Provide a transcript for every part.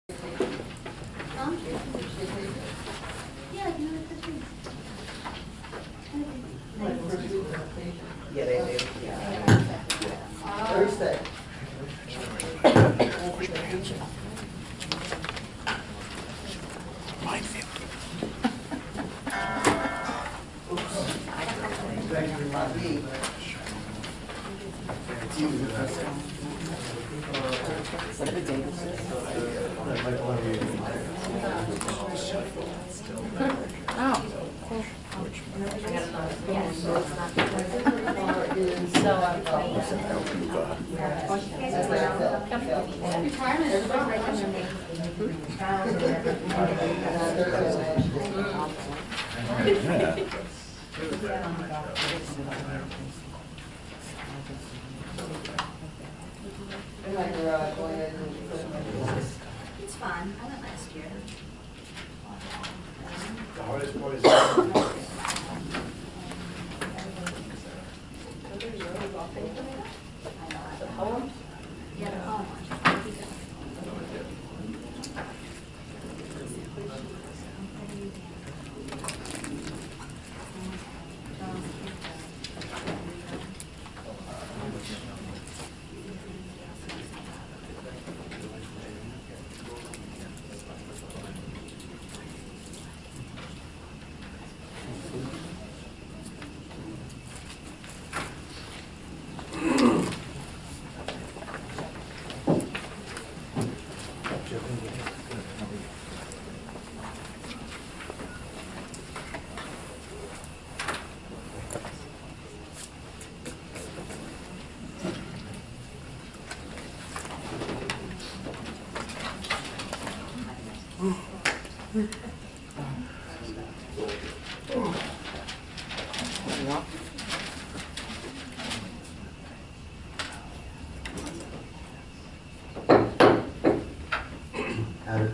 Huh? Yeah, you know, Yeah, they do. Thursday. it's fun. I went last year. The hardest part is Yeah, the poem one.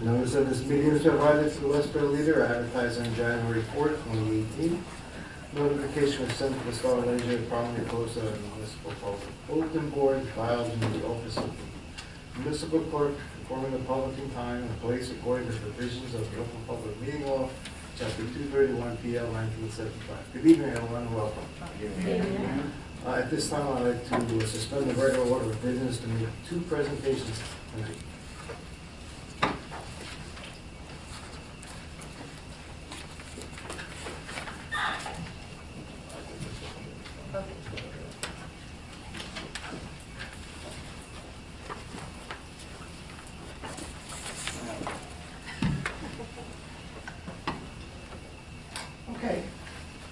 Notice of this meeting is provided to the Westboro Leader, advertised on January 4th, 2018. Notification was sent to the Star Ledger, prominently posted on the Municipal Public Bulletin Board, filed in the office of the Municipal Clerk, informing the public in time and place according to the provisions of the Open Public Meeting Law, Chapter 231 PL 1975. Good evening, everyone, and welcome. At this time, I'd like to suspend the regular order of business to make two presentations tonight. Okay,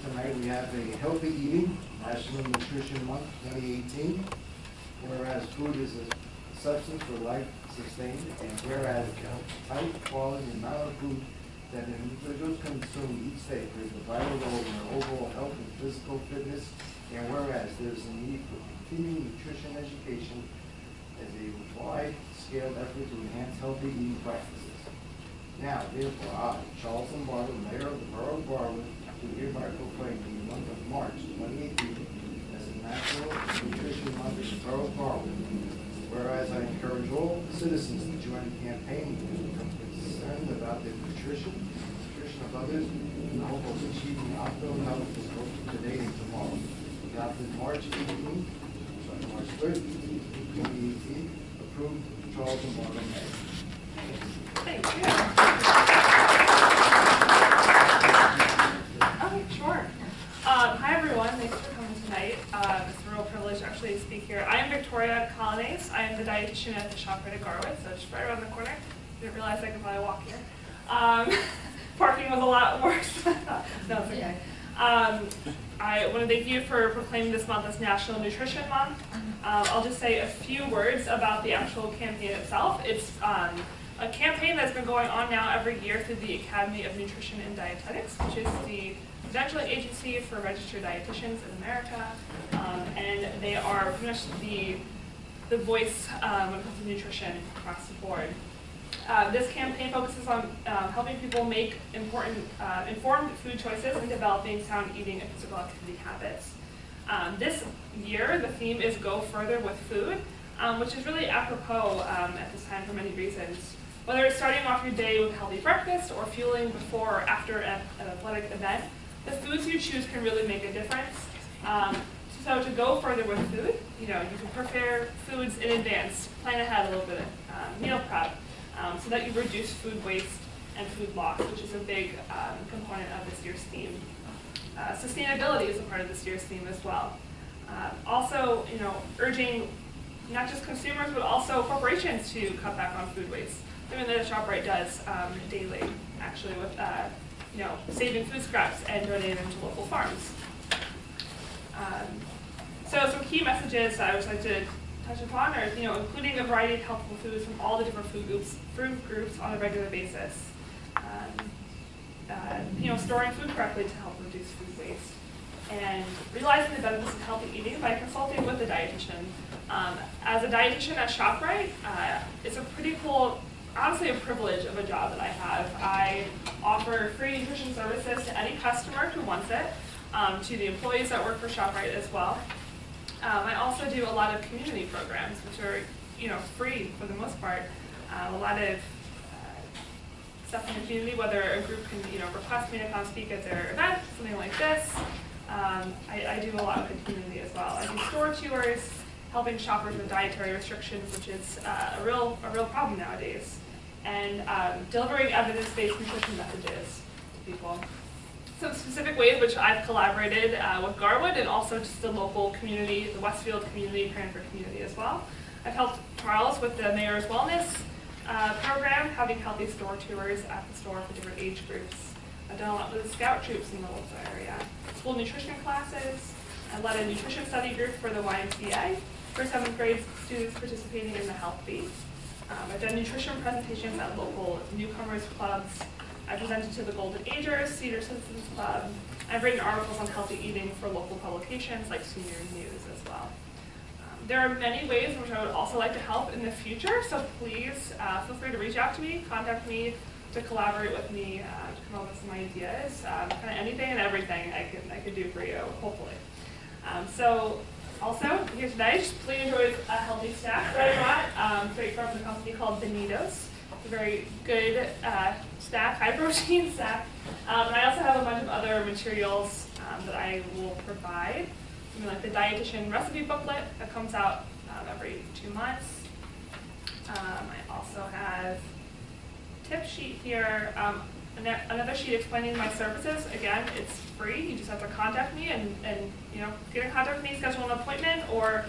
tonight we have a Healthy Eating National Nutrition Month 2018. Whereas food is a substance for life sustained, and whereas the type, quality, and amount of food that individuals consume each day plays a vital role in their overall health and physical fitness, and whereas there is a need for continuing nutrition education as a wide-scale effort to enhance healthy eating practices. Now, therefore, I, Charles M. Bartlett, Mayor of the Borough of Bartlett, do hereby proclaim the month of March 2018 as a National Nutrition Month in the Borough of Bartlett. Whereas I encourage all citizens to join the campaign to become concerned about their nutrition of others, in the hope of achieving optimal health both today and tomorrow. Adopted March 3rd, 2018, approved Charles M. Bartlett, Mayor. Thank you. Okay, sure. Hi, everyone. Thanks for coming tonight. It's a real privilege to actually speak here. I am Victoria Colonnese. I am the dietitian at the ShopRite at Garwood, so just right around the corner. Didn't realize I could probably walk here. Parking was a lot worse. No, it's okay. I want to thank you for proclaiming this month as National Nutrition Month. I'll just say a few words about the actual campaign itself. It's a campaign that's been going on now every year through the Academy of Nutrition and Dietetics, which is the credentialing agency for registered dietitians in America, and they are pretty much the voice when it comes to nutrition across the board. This campaign focuses on helping people make informed food choices and developing sound eating and physical activity habits. This year, the theme is Go Further with Food, which is really apropos at this time for many reasons. Whether it's starting off your day with a healthy breakfast or fueling before or after an athletic event, the foods you choose can really make a difference. So to go further with food, you can prepare foods in advance, plan ahead a little bit, meal prep, so that you reduce food waste and food loss, which is a big component of this year's theme. Sustainability is a part of this year's theme as well. Also, urging not just consumers, but also corporations to cut back on food waste. Something that ShopRite does daily, actually, with saving food scraps and donating them to local farms. So some key messages I would like to touch upon are, including a variety of healthful foods from all the different food groups on a regular basis. Storing food correctly to help reduce food waste. And realizing the benefits of healthy eating by consulting with a dietitian. As a dietitian at ShopRite, it's a pretty cool, honestly a privilege of a job that I have. I offer free nutrition services to any customer who wants it, to the employees that work for ShopRite as well. I also do a lot of community programs, which are free for the most part. A lot of stuff in the community, whether a group can request me to come speak at their event, something like this. I do a lot with the community as well. I do store tours, helping shoppers with dietary restrictions, which is a real problem nowadays, and delivering evidence-based nutrition messages to people. Some specific ways which I've collaborated with Garwood and also just the local community, the Westfield community, Cranford community as well. I've helped Charles with the Mayor's Wellness program, having healthy store tours at the store for different age groups. I've done a lot with the scout troops in the local area. School nutrition classes. I led a nutrition study group for the YMCA for 7th grade students participating in the Health Beat. I've done nutrition presentations at local newcomers clubs. I presented to the Golden Agers, Cedar Citizens Club. I've written articles on healthy eating for local publications like Senior News as well. There are many ways in which I would also like to help in the future, so please feel free to reach out to me, contact me, to collaborate with me, to come up with some ideas. Kind of anything and everything I could do for you, hopefully. So also here today, just please enjoy a healthy snack that I brought, straight from a company called Benito's. It's a very good snack, high protein snack. And I also have a bunch of other materials that I will provide. Like the dietitian recipe booklet that comes out every 2 months. I also have a tip sheet here, another sheet explaining my services. Again, it's free. You just have to contact me and get in contact with me, schedule an appointment, or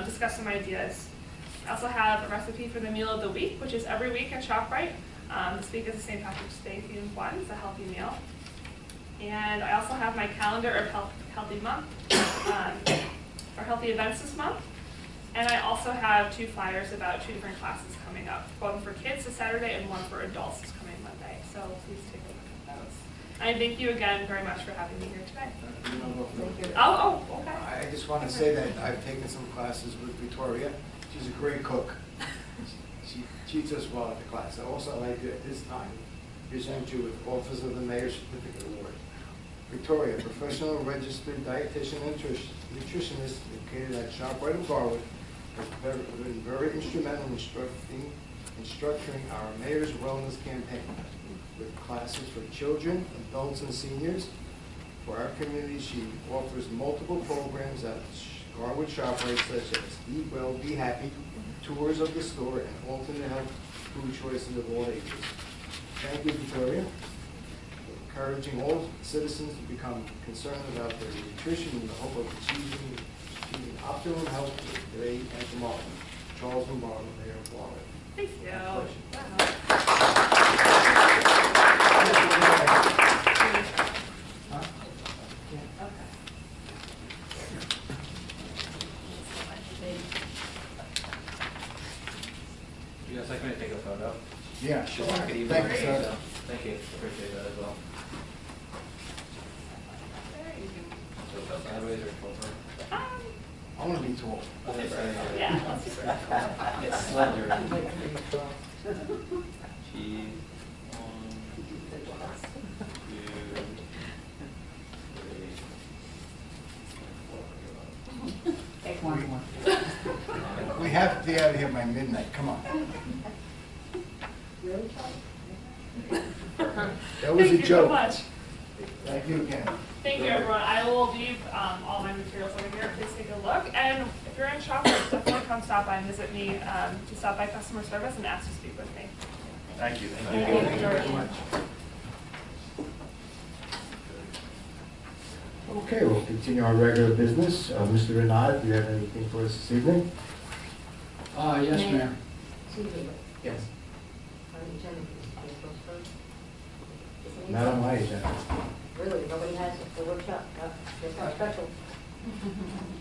discuss some ideas. I also have a recipe for the meal of the week, which is every week at ShopRite. This week is the St. Patrick's Day themed one. It's a healthy meal. And I also have my calendar of healthy month, or healthy events this month. And I also have 2 flyers about 2 different classes coming up. One for kids this Saturday and one for adults this coming Monday. So please take a look at those. And thank you again very much for having me here today. Thank you. Oh, okay. I just want to say that I've taken some classes with Victoria. She's a great cook. She treats us well at the class. I also like to, at this time, present you with Office of the Mayor Certificate Award. Victoria, professional registered dietitian and nutritionist located at ShopRite in Garwood, has been very instrumental in structuring our Mayor's Wellness campaign with classes for children, adults, and seniors. For our community, she offers multiple programs at Garwood ShopRite, such as Eat Well, Be Happy, tours of the store, and alternate health food choices of all ages. Thank you, Victoria. Encouraging all citizens to become concerned about their nutrition in the hope of achieving optimum health today and tomorrow. Charles Lombardo, Mayor of Florida. Thank you. You guys like me to take a photo? Yeah, sure. Thank you. Thank you, sir. Thank you. Appreciate that as well. So sideways or shorter? I want to be tall. Yeah, let's do it. It's slender. Cheese. 1, 2, 3, 4. Take one more. We have to be out of here by midnight. Come on. Really? That was a Thank you so joke. much. Thank you again. Thank you, everyone. I will leave all my materials over here. Please take a look. And if you're in Shoppers, definitely come stop by and visit me to stop by customer service and ask to speak with me. Thank you. Thank you very much. Okay, we'll continue our regular business. Mr. Renata, do you have anything for us this evening? Yes, Mayor. Mayor. Excuse me, Yes. on the agenda, is this first? Is it Not on my agenda. Really, nobody has the workshop, there's no special.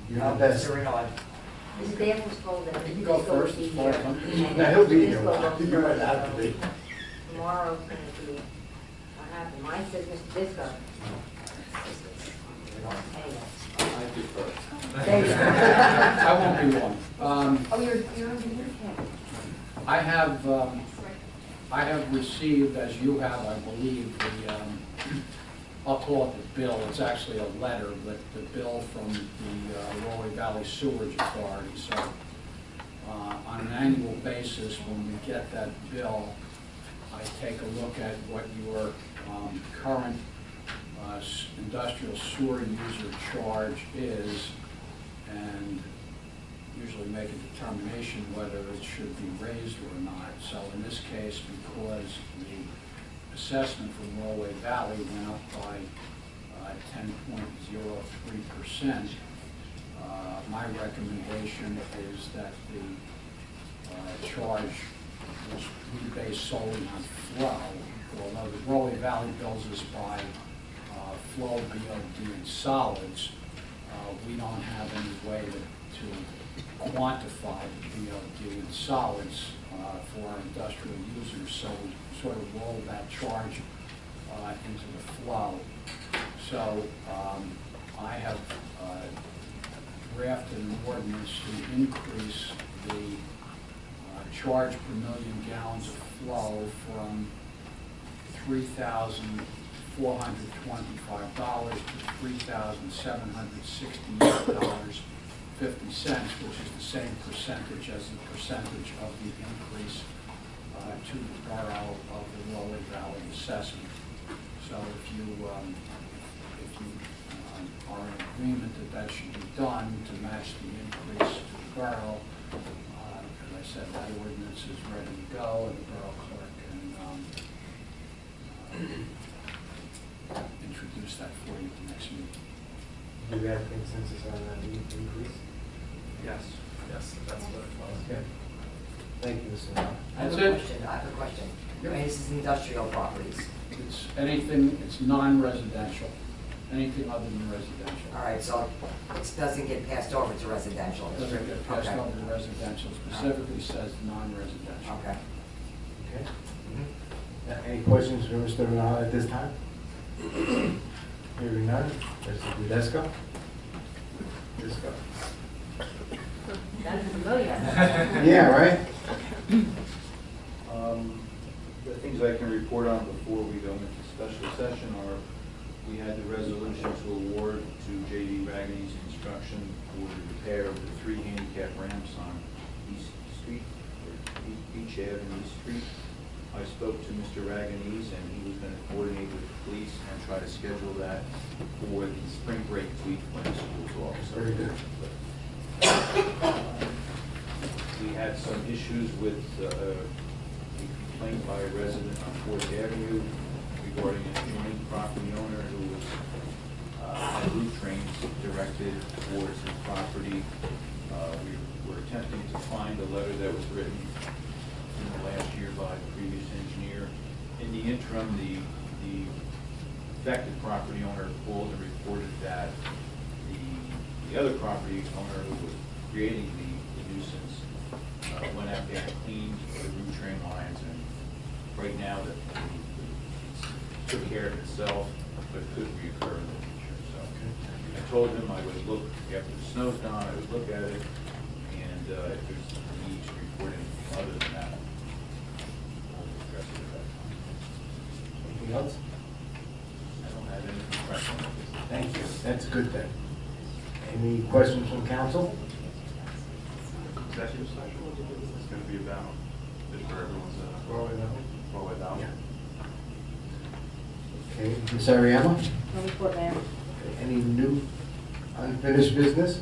You're not best. Mrs. Dan was told that. You can go first as far as I'm concerned. Yeah, he'll be Please here. go on You might first, have to be. Tomorrow's gonna be, what happened, mine says Mr. Disco. I do first. There you go. I won't be long. Oh, you're on the weekend. I have received, as you have, I believe, I'll call it the bill, it's actually a letter, but the bill from the Rolling Valley Sewerage Authority. So on an annual basis, when we get that bill, I take a look at what your current industrial sewer user charge is, and usually make a determination whether it should be raised or not. So in this case, because the assessment from Rolway Valley went up by 10.03%, my recommendation is that the charge, which we base solely on flow, although the Rolway Valley bills us by flow, BOD, and solids, we don't have any way to quantify the BOD and solids for our industrial users, so we sort of roll that charge into the flow. So I have drafted an ordinance to increase the charge per million gallons of flow from $3,425 to $3,768.50, which is the same percentage as the percentage of the increase to the borough of the Rolling Valley assessment. So if you are in agreement that that should be done to match the increase to the borough, as I said, that ordinance is ready to go, and the borough clerk can introduce that for you at the next meeting. Do you have consensus on that increase? Yes, that's what it was. Okay. Thank you, Mr. Renata. That's I have a it. question. I have a question. I mean, this is industrial properties. It's anything, it's non-residential, anything other than residential. All right, so it doesn't get passed over to residential. It doesn't get passed Okay. over to residential, specifically says non-residential. Okay. Okay. Any questions for Mr. Renata at this time? Hearing none, Mr. Tedesco? Tedesco. That's familiar. Yeah, right? The things I can report on before we go into special session are, we had the resolution to award to J.D. Raganese Construction for the repair of the 3 handicap ramps on East Street, or Beach Ave and East Street. I spoke to Mr. Raganese, and he was going to coordinate with the police and try to schedule that for the spring break week when the school's off. So Very good. we had some issues with a complaint by a resident on Fourth Avenue regarding an adjoining property owner who was, had roof trains directed towards his property. We were attempting to find a letter that was written in the last year by the previous engineer. In the interim, the affected property owner called and reported that the other property owner who was creating the nuisance went out there and cleaned the root train lines, and right now that it took care of itself, but could reoccur in the future. So I told him I would look, after the snow's gone, I would look at it, and if there's a need to report anything other than that, we'll address it at that time. Anything else? I don't have anything pressing. Thank you. That's a good thing. Any questions from council? Executive session, it's gonna be about, just for everyone's, Forward down. Okay, Ms. Ariella? No report, Mayor. Any new unfinished business?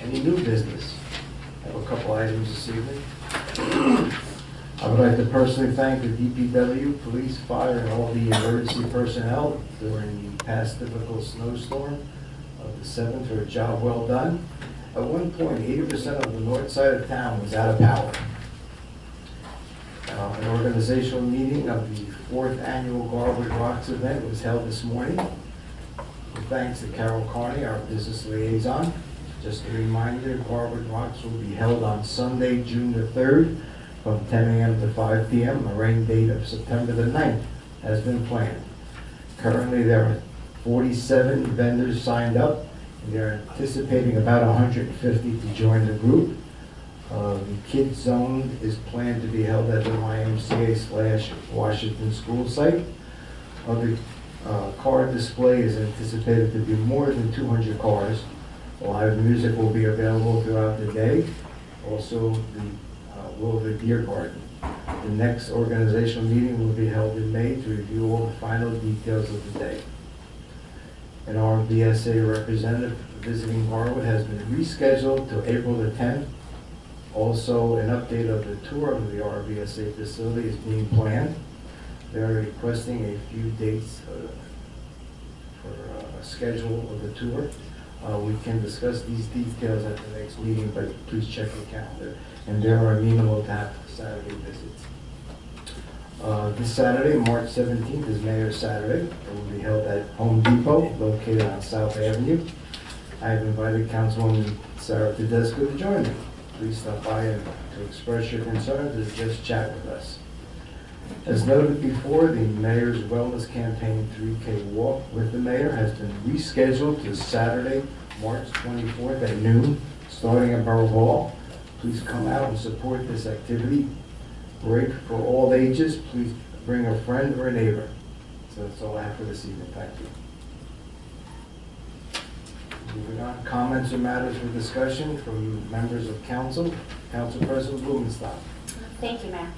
Any new business? I have a couple items this evening. I would like to personally thank the DPW, police, fire, and all the emergency personnel during the past difficult snowstorm of the 7th for a job well done. At one point, 80% of the north side of town was out of power. An organizational meeting of the 4th annual Garwood Rocks event was held this morning. With thanks to Carol Carney, our business liaison. Just a reminder, Garwood Rocks will be held on Sunday, June the 3rd, from 10 a.m. to 5 p.m. A rain date of September the 9th has been planned. Currently, there are 47 vendors signed up, and they're anticipating about 150 to join the group. The Kids Zone is planned to be held at the YMCA/Washington School site. The car display is anticipated to be more than 200 cars. Live music will be available throughout the day. Also, the Willow Beer Garden. The next organizational meeting will be held in May to review all the final details of the day. An RBSA representative visiting Garwood has been rescheduled to April the 10th. Also, an update of the tour of the RBSA facility is being planned. They are requesting a few dates for a schedule of the tour. We can discuss these details at the next meeting, but please check your calendar. And there are amenable to have Saturday visits. This Saturday, March 17th, is Mayor's Saturday. It will be held at Home Depot, located on South Avenue. I have invited Councilwoman Sarah Tedesco to join me. Please stop by and to express your concerns and just chat with us. As noted before, the Mayor's Wellness Campaign 3K Walk with the Mayor has been rescheduled to Saturday, March 24th at noon, starting at Borough Hall. Please come out and support this activity. Great for all ages. Please bring a friend or a neighbor. So that's all I have for this evening. Thank you. Moving on, comments or matters for discussion from members of council. Council President Blumenstock. Thank you, Mayor.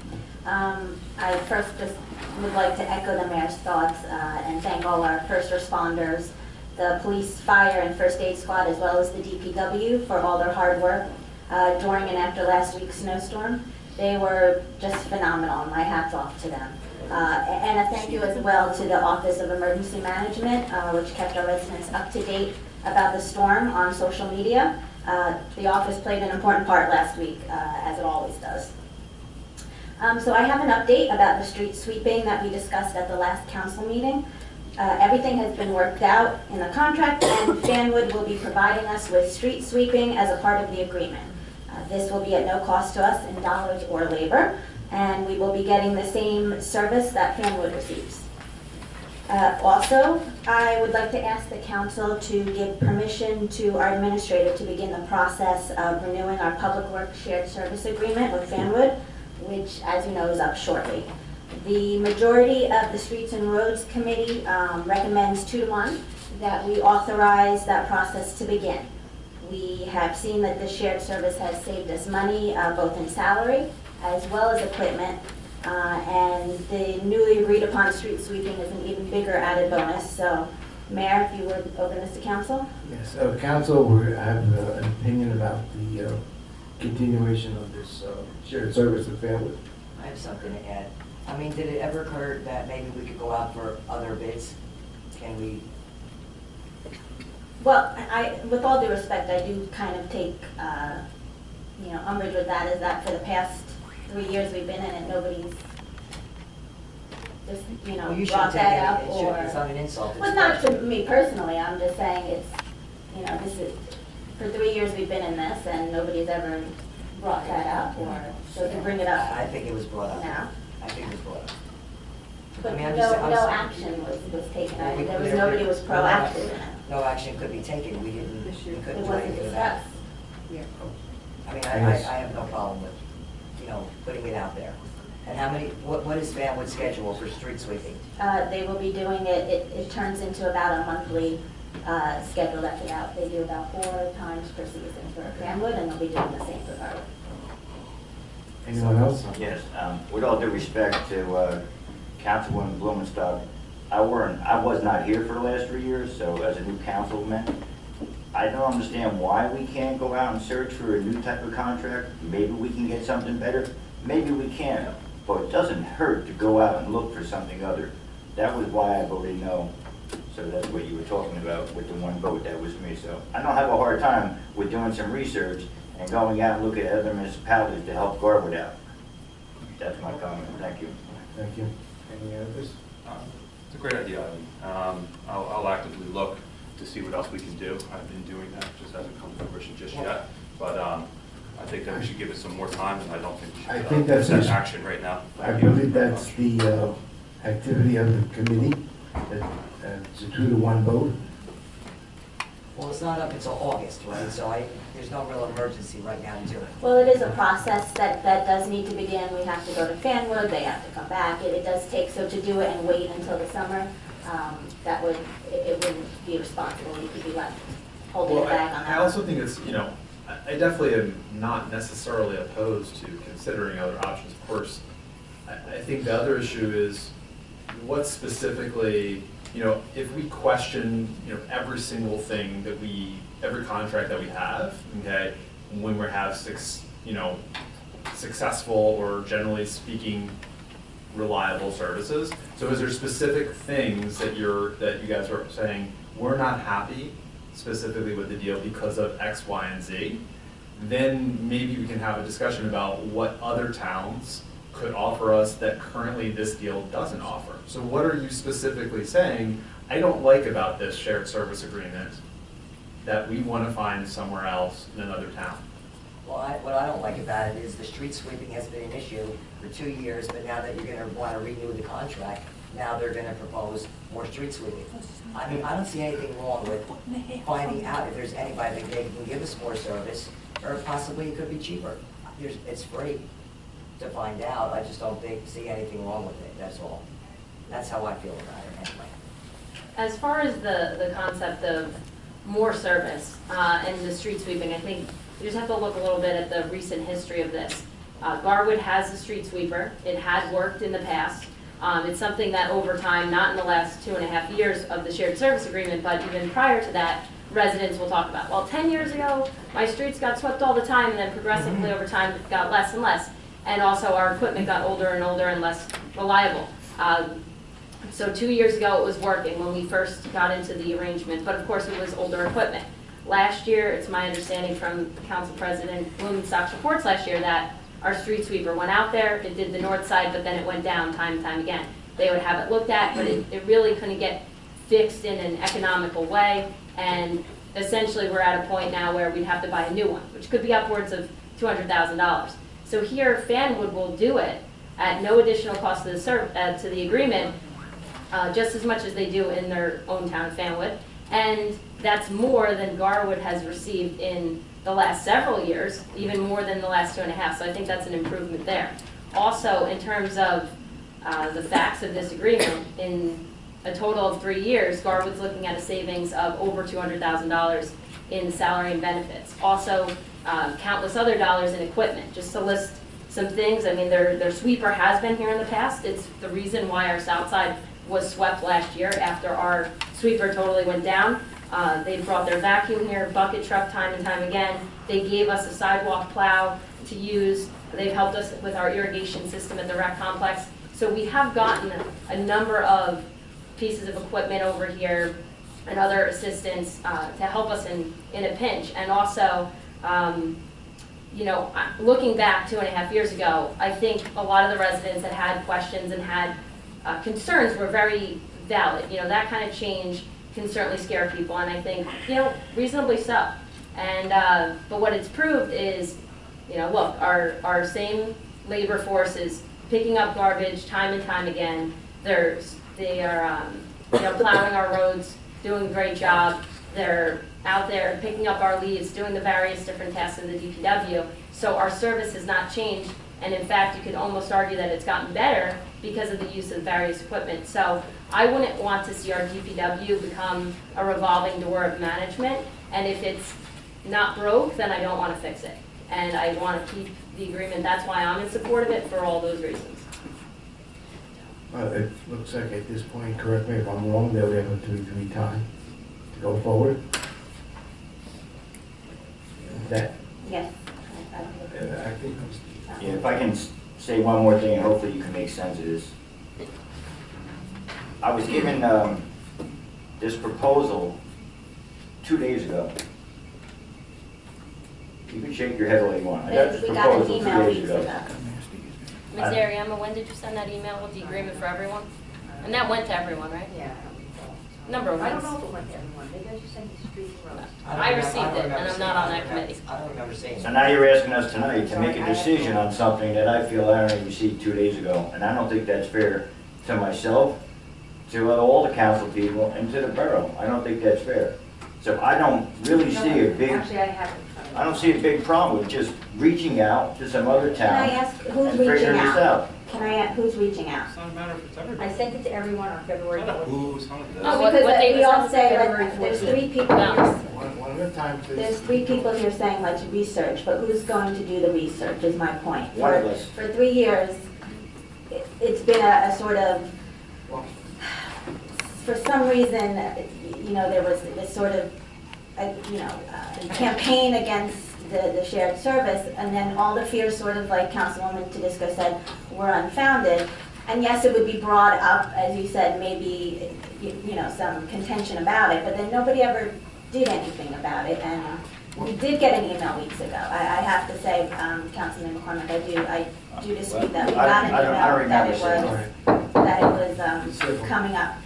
I first just would like to echo the Mayor's thoughts and thank all our first responders, the police, fire, and first aid squad, as well as the DPW for all their hard work during and after last week's snowstorm. They were just phenomenal, and my hat's off to them. And a thank you as well to the Office of Emergency Management, which kept our residents up to date about the storm on social media. The office played an important part last week, as it always does. So I have an update about the street sweeping that we discussed at the last council meeting. Everything has been worked out in the contract, and Fanwood will be providing us with street sweeping as a part of the agreement. This will be at no cost to us in dollars or labor, and we will be getting the same service that Fanwood receives. Also, I would like to ask the council to give permission to our administrator to begin the process of renewing our public works shared service agreement with Fanwood, which, as you know, is up shortly. The majority of the Streets and Roads Committee recommends 2-to-1 that we authorize that process to begin. We have seen that this shared service has saved us money, both in salary as well as equipment, and the newly agreed upon street sweeping is an even bigger added bonus. So, Mayor, if you would open this to council. Yes, council, we have an opinion about the continuation of this shared service with Fanwood. I have something to add. I mean, did it ever occur that maybe we could go out for other bids? Can we? Well, with all due respect, I do kind of take, umbrage with that. Is that for the past 3 years we've been in it, nobody's just, Well, you brought shouldn't take that it. up, or. It's not an insult. Well, not to me personally. I'm just saying it's, this is for 3 years we've been in this, and nobody's ever brought that up, or so to bring it up I think it was brought up. now. I think it was brought up. But I mean, I'm no just- action was taken. We- There was we- nobody was no proactive action- in it. No action could be taken. We didn't, we couldn't It do wasn't anything with that. discussed. I mean, Yes. I have no problem with, putting it out there. And how many, what is Fanwood's schedule for street sweeping? They will be doing it, it turns into about a monthly schedule that's about, they do about 4 times per season for Fanwood, and they'll be doing the same for Garwood. Anyone else? Yes, with all due respect to Councilwoman Blumenstock, I was not here for the last 3 years, so as a new councilman, I don't understand why we can't go out and search for a new type of contract. Maybe we can get something better, maybe we can't, but it doesn't hurt to go out and look for something other. That was why I voted no. So that's what you were talking about with the one vote, that was me. So I don't have a hard time with doing some research and going out and looking at other municipalities to help Garwood out. That's my comment, thank you. Thank you. Any others? It's a great idea. I'll actively look to see what else we can do. I've been doing that, just hasn't come to fruition just yet. But I think that we should give it some more time, and I don't think we should I think that's take just- action right now. I believe that's the activity of the committee, to do the one vote. Well, it's not up until August, right? So there's no real emergency right now to do it. Well, it is a process that does need to begin. We have to go to Fanwood, they have to come back. It does take, so to do it and wait until the summer, it wouldn't be responsible. We could be left holding it Well, back on that. I also think it's, I definitely am not necessarily opposed to considering other options. Of course, I think the other issue is what specifically, if we question, every single thing that every contract that we have, okay, when we have successful or generally speaking reliable services. So is there specific things that you guys are saying, we're not happy specifically with the deal because of X, Y, and Z? Then maybe we can have a discussion about what other towns could offer us that currently this deal doesn't offer. So what are you specifically saying, I don't like about this shared service agreement that we want to find somewhere else in another town? Well, what I don't like about it is the street sweeping has been an issue for 2 years, but now that you're going to want to renew the contract, now they're going to propose more street sweeping. I mean, I don't see anything wrong with finding out if there's anybody that they can give us more service, or possibly it could be cheaper. It's free to find out. I just don't see anything wrong with it, that's all. That's how I feel about it anyway. As far as the concept of more service and the street sweeping, I think you just have to look a little bit at the recent history of this. Garwood has a street sweeper. It had worked in the past. It's something that over time, not in the last 2.5 years of the shared service agreement, but even prior to that, residents will talk about, well, 10 years ago, my streets got swept all the time, and then progressively over time, it got less and less. And also our equipment got older and less reliable. So 2 years ago, it was working when we first got into the arrangement, but of course it was older equipment. Last year, it's my understanding from Council President Blumenstock's reports last year that our street sweeper went out there, it did the north side, but then it went down time and time again. They would have it looked at, but it really couldn't get fixed in an economical way, and essentially we're at a point now where we'd have to buy a new one, which could be upwards of $200,000. So here, Fanwood will do it at no additional cost to the agreement, just as much as they do in their own town of Fanwood. And that's more than Garwood has received in the last several years, even more than the last 2.5. So I think that's an improvement there. Also, in terms of the facts of this agreement, in a total of 3 years, Garwood's looking at a savings of over $200,000 in salary and benefits. Also, countless other dollars in equipment. Just to list some things, I mean, their sweeper has been here in the past. It's the reason why our south side was swept last year after our sweeper totally went down. They brought their vacuum here, bucket truck time and time again. They gave us a sidewalk plow to use. They've helped us with our irrigation system at the rec complex. So we have gotten a number of pieces of equipment over here and other assistance to help us in a pinch. And also, looking back 2.5 years ago, I think a lot of the residents that had questions and had concerns were very valid. That kind of change can certainly scare people, and I think, reasonably so. And but what it's proved is, look, our same labor force is picking up garbage time and time again. They are plowing our roads, doing a great job. They're out there picking up our leaves, doing the various different tasks of the DPW. So our service has not changed, and in fact, you could almost argue that it's gotten better because of the use of various equipment. So I wouldn't want to see our DPW become a revolving door of management, and if it's not broke, then I don't want to fix it. and I want to keep the agreement. That's why I'm in support of it, for all those reasons. It looks like at this point, correct me if I'm wrong, that we have a 2-3 time to go forward. That, Yes. I think, Yeah, if I can say one more thing, and hopefully you can make sense of this. I was given this proposal 2 days ago. You can shake your head all you want. I got this We got an proposal 2 email days weeks ago. ago. Ms. Ariama, when did you send that email with the agreement for everyone? And that went to everyone, right? Yeah, I don't recall. Number of I don't months. know if it went to everyone, maybe I just sent the streets and roads. I received it, and I'm not on that committee. I don't remember seeing So it. now you're asking us tonight to make a decision on something that I feel I only received 2 days ago. And I don't think that's fair to myself, to all the council people, and to the borough. I don't think that's fair. So I don't really see a big, Actually, I haven't. I don't see a big problem with just reaching out to some other Can I town ask, and who's figuring reaching this out? out. Can I ask, who's reaching out? It's not a matter if it's I everybody. sent it to everyone on February It's not a 4th. who's, not a this. Oh, what Because date we was all that? say, February like, there's 14th. 3 people No. here. One at a time, please. There's 3 people here saying let's research, but who's going to do the research is my point. One of For- us. For 3 years, it's been a sort of, for some reason, you know, there was this sort of, campaign against the shared service, and then all the fears, sort of like Councilwoman Tedisco said, were unfounded. And yes, it would be brought up, as you said, maybe, some contention about it, but then nobody ever did anything about it. And we did get an email weeks ago. I have to say, Councilman McCormick, I do dispute that. We got an I don't email remember that it was coming up.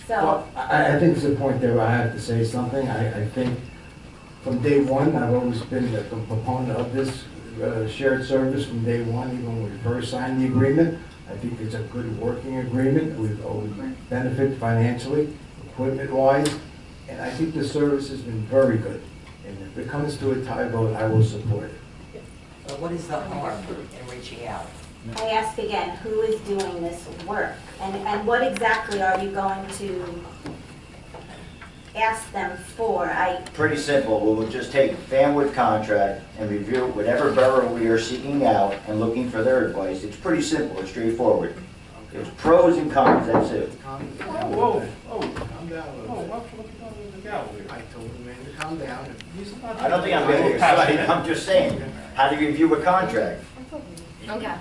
So, well, I think it's a point there where I have to say something. I think from day one, I've always been a proponent of this shared service from day one, even when we first signed the agreement. I think it's a good working agreement. We've always benefited financially, equipment-wise, and I think the service has been very good. And if it comes to a tie vote, I will support it. But what is the harm in reaching out? I ask again, who is doing this work? And what exactly are you going to ask them for? Pretty simple, we will just take Fanwood contract and review whatever borough we are seeking out and looking for their advice. It's pretty simple, it's straightforward. It's pros and cons, that's it. Calm Whoa, down. whoa, Calm down a whoa, little bit. what you doing with the gavel here? I told the man to calm down. I don't think I'm getting excited, I'm just saying, how do you review a contract? Okay.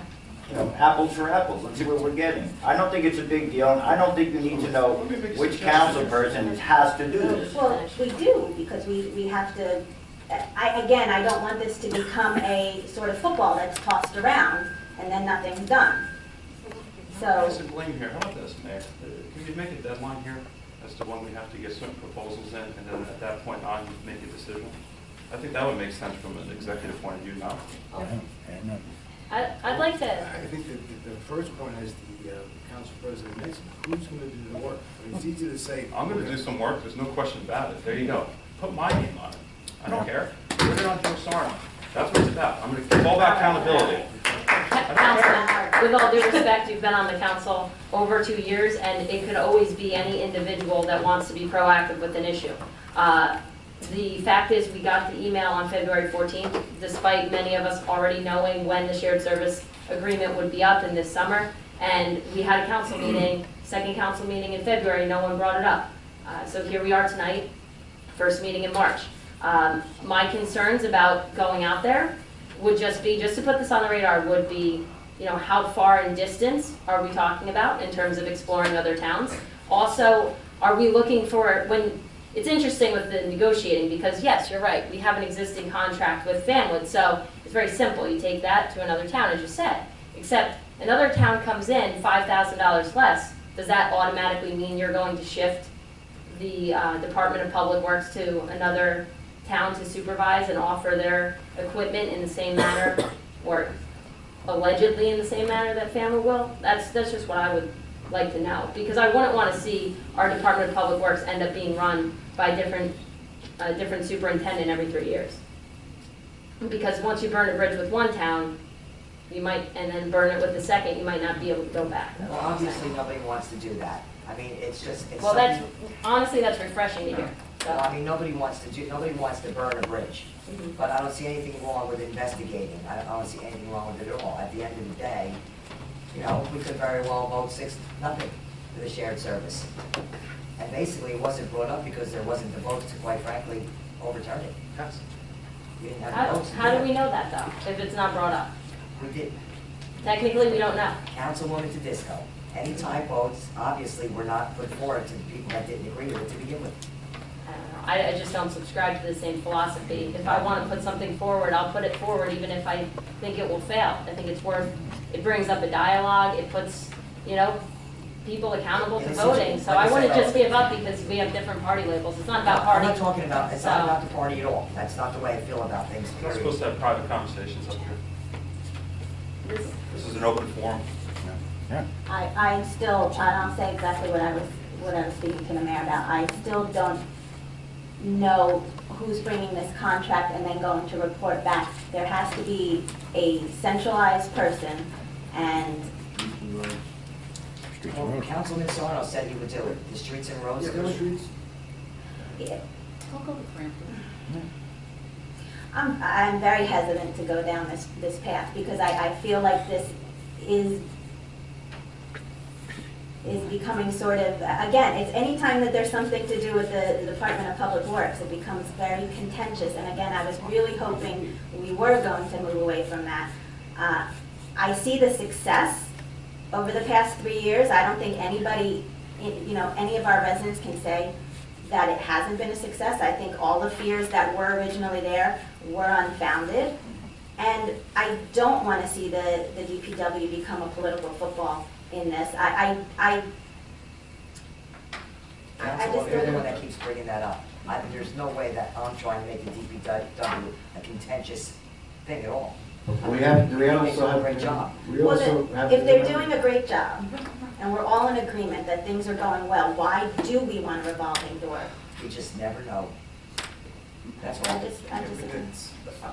Apples for apples, let's see what we're getting. I don't think it's a big deal, and I don't think you need to know which council person has to do this. Well, we do, because we have to, I don't want this to become a sort of football that's tossed around and then nothing's done. So, What's the blame here? How about this, Mayor? Can we make a deadline here as to when we have to get certain proposals in, and then at that point on, make a decision? I think that would make sense from an executive point of view now. I'd like to, I think that the first point, as the council president mentioned, who's going to do the work? I mean, it's easy to say. I'm gonna do some work, there's no question about it. There you go. Put my name on it. I don't care. Put it on Joe Sarno. That's what it's about. I'm gonna, it's all about accountability. Councilman, with all due respect, you've been on the council over 2 years, and it could always be any individual that wants to be proactive with an issue. The fact is, we got the email on February 14th, despite many of us already knowing when the shared service agreement would be up in this summer. And we had a council meeting, second council meeting in February, no one brought it up. So here we are tonight, first meeting in March. My concerns about going out there would just be, just to put this on the radar, would be, how far in distance are we talking about in terms of exploring other towns? Also, are we looking for, it's interesting with the negotiating, because yes, you're right, we have an existing contract with Fanwood, so it's very simple. You take that to another town, as you said. Except another town comes in $5,000 less. Does that automatically mean you're going to shift the Department of Public Works to another town to supervise and offer their equipment in the same manner, or allegedly in the same manner that Fanwood will? That's just what I would like to know, because I wouldn't want to see our Department of Public Works end up being run by a different superintendent every 3 years. Because once you burn a bridge with one town, you might, and then burn it with the second, you might not be able to go back. Well, obviously, nobody wants to do that. I mean, it's just, it's Well, something. honestly, that's refreshing to hear. Well, I mean, nobody wants to burn a bridge, Mhm. but I don't see anything wrong with investigating. I don't see anything wrong with it at all. At the end of the day, you know, we could very well vote 6-0 for the shared service. And basically, it wasn't brought up because there wasn't the votes to, quite frankly, overturn it. Yes. We didn't have How, the votes. to how do do it. we know that though, if it's not brought up? We did. Technically, we don't know. Councilwoman Tedisco, any tie votes obviously were not put forward to the people that didn't agree with it to begin with. I don't know. I just don't subscribe to the same philosophy. If I want to put something forward, I'll put it forward even if I think it will fail. I think it's worth, it brings up a dialogue, it puts, you know, people accountable to voting. So I wouldn't just give up because we have different party labels. It's not about I'm party. not talking about, it's not So- about the party at all. That's not the way I feel about things, We're period. supposed to have private conversations up here. This- This is an open forum. I still, I'll say exactly what I was speaking to the mayor about. I still don't know who's bringing this contract and then going to report back. There has to be a centralized person, and Well, Councilman Sarno said he would do it. The streets and roads do it. yeah, I'm very hesitant to go down this path because I feel like this is becoming sort of, again, it's any time that there's something to do with the Department of Public Works, it becomes very contentious. And again, I was really hoping we were going to move away from that. I see the success over the past 3 years. I don't think anybody, you know, any of our residents can say that it hasn't been a success. I think all the fears that were originally there were unfounded. And I don't want to see the DPW become a political football in this. I Councilwoman, just you're the don't. one that keeps bringing that up. There's no way that I'm trying to make the DPW a contentious thing at all. We They also do a have. great job. We Well, also then, have. if they're doing a great job, and we're all in agreement that things are going well, why do we want a revolving door? You just never know. That's I all. just.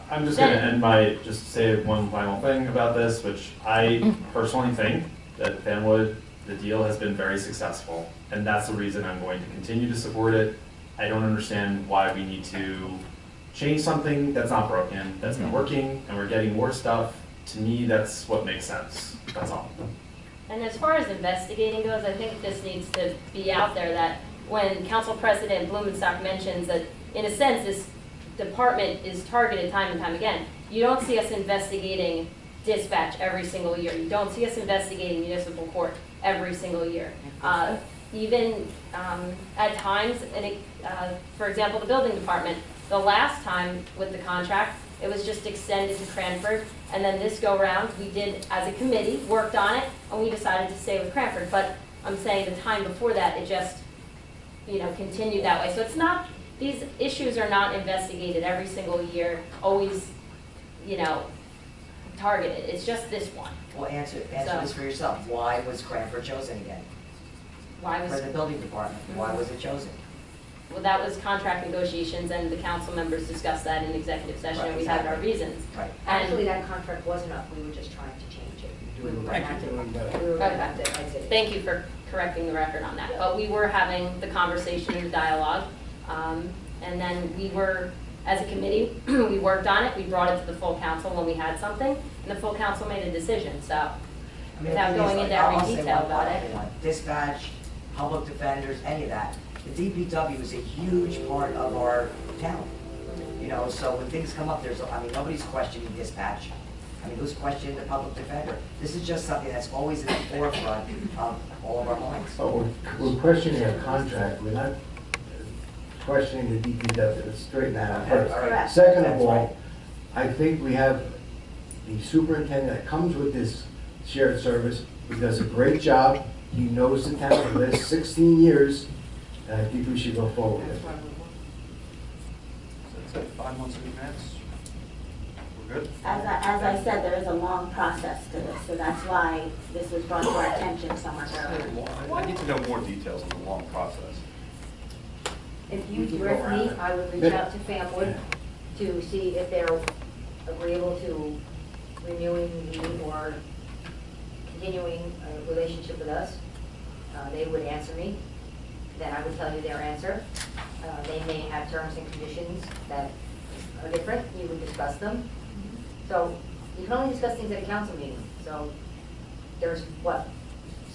I'm just gonna end by, just say one final thing about this, which I personally think that Fanwood, the deal has been very successful, and that's the reason I'm going to continue to support it. I don't understand why we need to change something that's not broken, that's been working, and we're getting more stuff. To me, that's what makes sense, that's all. And as far as investigating goes, I think this needs to be out there that when Council President Blumenstock mentions that, in a sense, this department is targeted time and time again, you don't see us investigating dispatch every single year. You don't see us investigating municipal court every single year. Even at times, for example, the building department, the last time with the contract, it was just extended to Cranford, and then this go-round, we did, as a committee, worked on it, and we decided to stay with Cranford. But I'm saying the time before that, it just, you know, continued that way. So it's not, these issues are not investigated every single year, always, you know, targeted. It's just this one. Well, answer this for yourself. Why was Cranford chosen again? Why was, For the building department, why was it chosen? well, that was contract negotiations, and the council members discussed that in executive session, and we had our reasons. Right. Actually, that contract wasn't up, we were just trying to change it. We were going to have to, we were going to have to exit it. Thank you for correcting the record on that. But we were having the conversation and the dialogue. And then we were, as a committee, we worked on it. We brought it to the full council when we had something. And the full council made a decision. So I mean, without the thing is, going like, into I'll every say detail one about thing, it. everyone. Dispatch, public defenders, any of that. The DPW is a huge part of our town. You know, so when things come up, nobody's questioning dispatch. I mean, who's questioning the public defender? This is just something that's always in the forefront of all of our minds. But we're questioning a contract, we're not questioning the DPW, let's straighten that out first. Correct. Second of That's right. all, I think we have the superintendent that comes with this shared service, he does a great job, he knows the town for the last 16 years, and I think we should go forward with it. So it's like 5 months in advance. We're good? As I said, there is a long process to this, so that's why this was brought to our attention so much earlier. I need to know more details on the long process. If you were me, I would reach out to Famwood to see if they're agreeable to renewing or continuing a relationship with us. They would answer me. then I would tell you their answer. They may have terms and conditions that are different, you would discuss them. So you can only discuss things at a council meeting. So there's, what,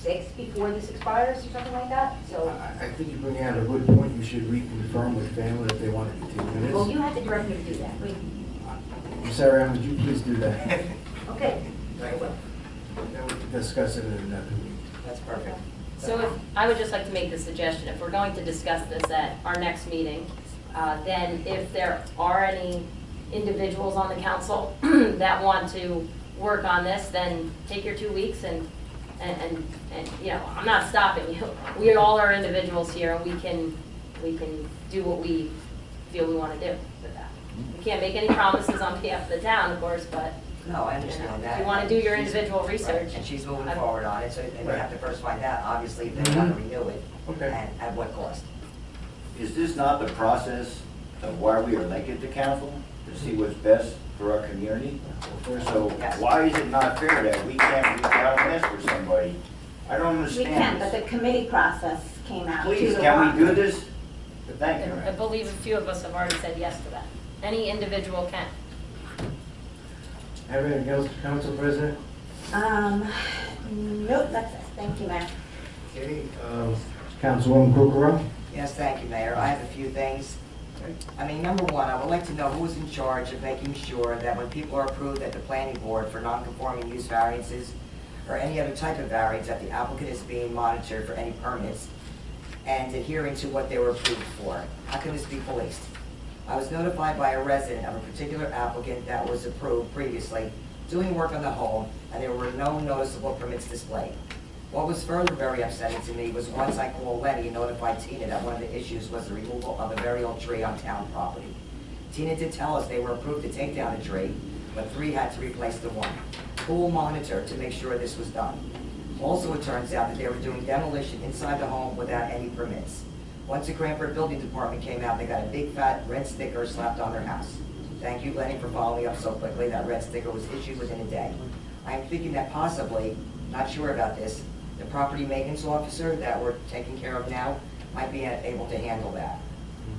6 before this expires or something like that? So, I think you're bringing out a good point. You should reconfirm with family if they want to continue this. well, you have to direct me to do that. Sarah Ann, would you please do that? Okay, very well. Then we can discuss it in another week. That's perfect. So if, I would just like to make the suggestion, if we're going to discuss this at our next meeting, then if there are any individuals on the council that want to work on this, then take your 2 weeks and, you know, I'm not stopping you. We all are individuals here, and we can do what we feel we want to do with that. We can't make any promises on behalf of the town, of course, but No, I understand that. if you want to do your She's- individual research. Right, and she's moving I'm- forward on it, so they Right. have to first find out, obviously, if they want to renew it, Okay. and at what cost. Is this not the process of why we are elected to council? To see what's best for our community? So Yes. why is it not fair that we can't reach out and ask for somebody? I don't We understand can, but this. the committee process came out 2 Please, to can 1. we do this? Thank you. I believe a few of us have already said yes to that. Any individual can. Have anything else, Council President? Nope, that's it. Thank you, Mayor. Okay, Councilwoman Kukrow? Yes, thank you, Mayor. I have a few things. I mean, number one, I would like to know who is in charge of making sure that when people are approved at the planning board for non-conforming use variances or any other type of variance, that the applicant is being monitored for any permits and adhering to what they were approved for. How can this be policed? I was notified by a resident of a particular applicant that was approved previously doing work on the home, and there were no noticeable permits displayed. What was further very upsetting to me was once I called Letty and notified Tina that one of the issues was the removal of a very old tree on town property. Tina did tell us they were approved to take down a tree, but 3 had to replace the one. Who will monitor to make sure this was done? Also, it turns out that they were doing demolition inside the home without any permits. Once the Cranford Building Department came out, they got a big fat red sticker slapped on their house. Thank you, Lenny, for following up so quickly. That red sticker was issued within a day. I'm thinking that possibly, not sure about this, the property maintenance officer that we're taking care of now might be able to handle that.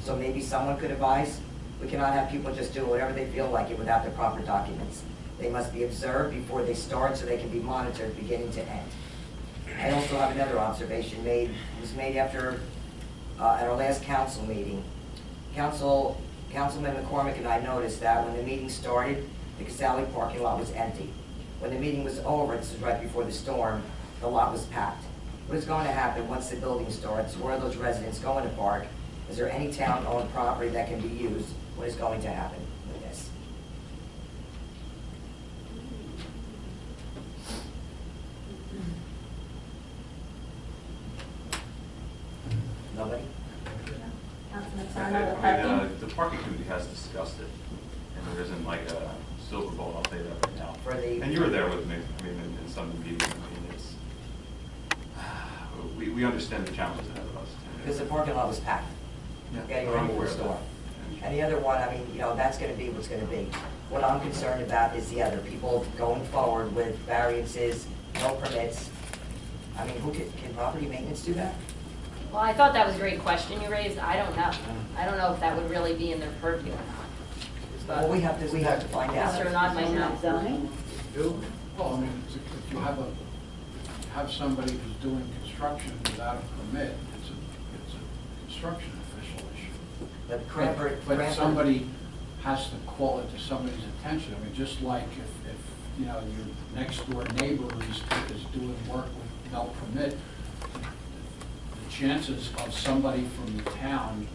So maybe someone could advise, we cannot have people just do whatever they feel like it without the proper documents. They must be observed before they start so they can be monitored beginning to end. I also have another observation made, it was made after, at our last council meeting. Councilman McCormick and I noticed that when the meeting started, the Casali parking lot was empty. When the meeting was over, this was right before the storm, the lot was packed. What is going to happen once the building starts? Where are those residents going to park? Is there any town-owned property that can be used? What is going to happen with this? Nobody? Councilman I Sarno, the mean, parking? the parking committee has discussed it, and there isn't like a silver bullet, I'll tell you that right now. For the- And you were there with me, I mean, in some of the meetings, I mean, it's, we understand the challenges ahead of us. Because the parking lot was packed. Getting I'm ready for aware the of that. storm. And the other one, I mean, you know, that's gonna be what's gonna be. What I'm concerned about is the other people going forward with variances, no permits. I mean, can property maintenance do that? Well, I thought that was a great question you raised. I don't know. I don't know if that would really be in their purview or not. Well, we have to find out. Mr. Nod might know. Zoning? Do? Well, I mean, if you have somebody who's doing construction without a permit, it's a construction official issue. But Cranford. But somebody has to call it to somebody's attention. I mean, just like if you know, your next door neighbor is doing work with no permit, the chances of somebody from the town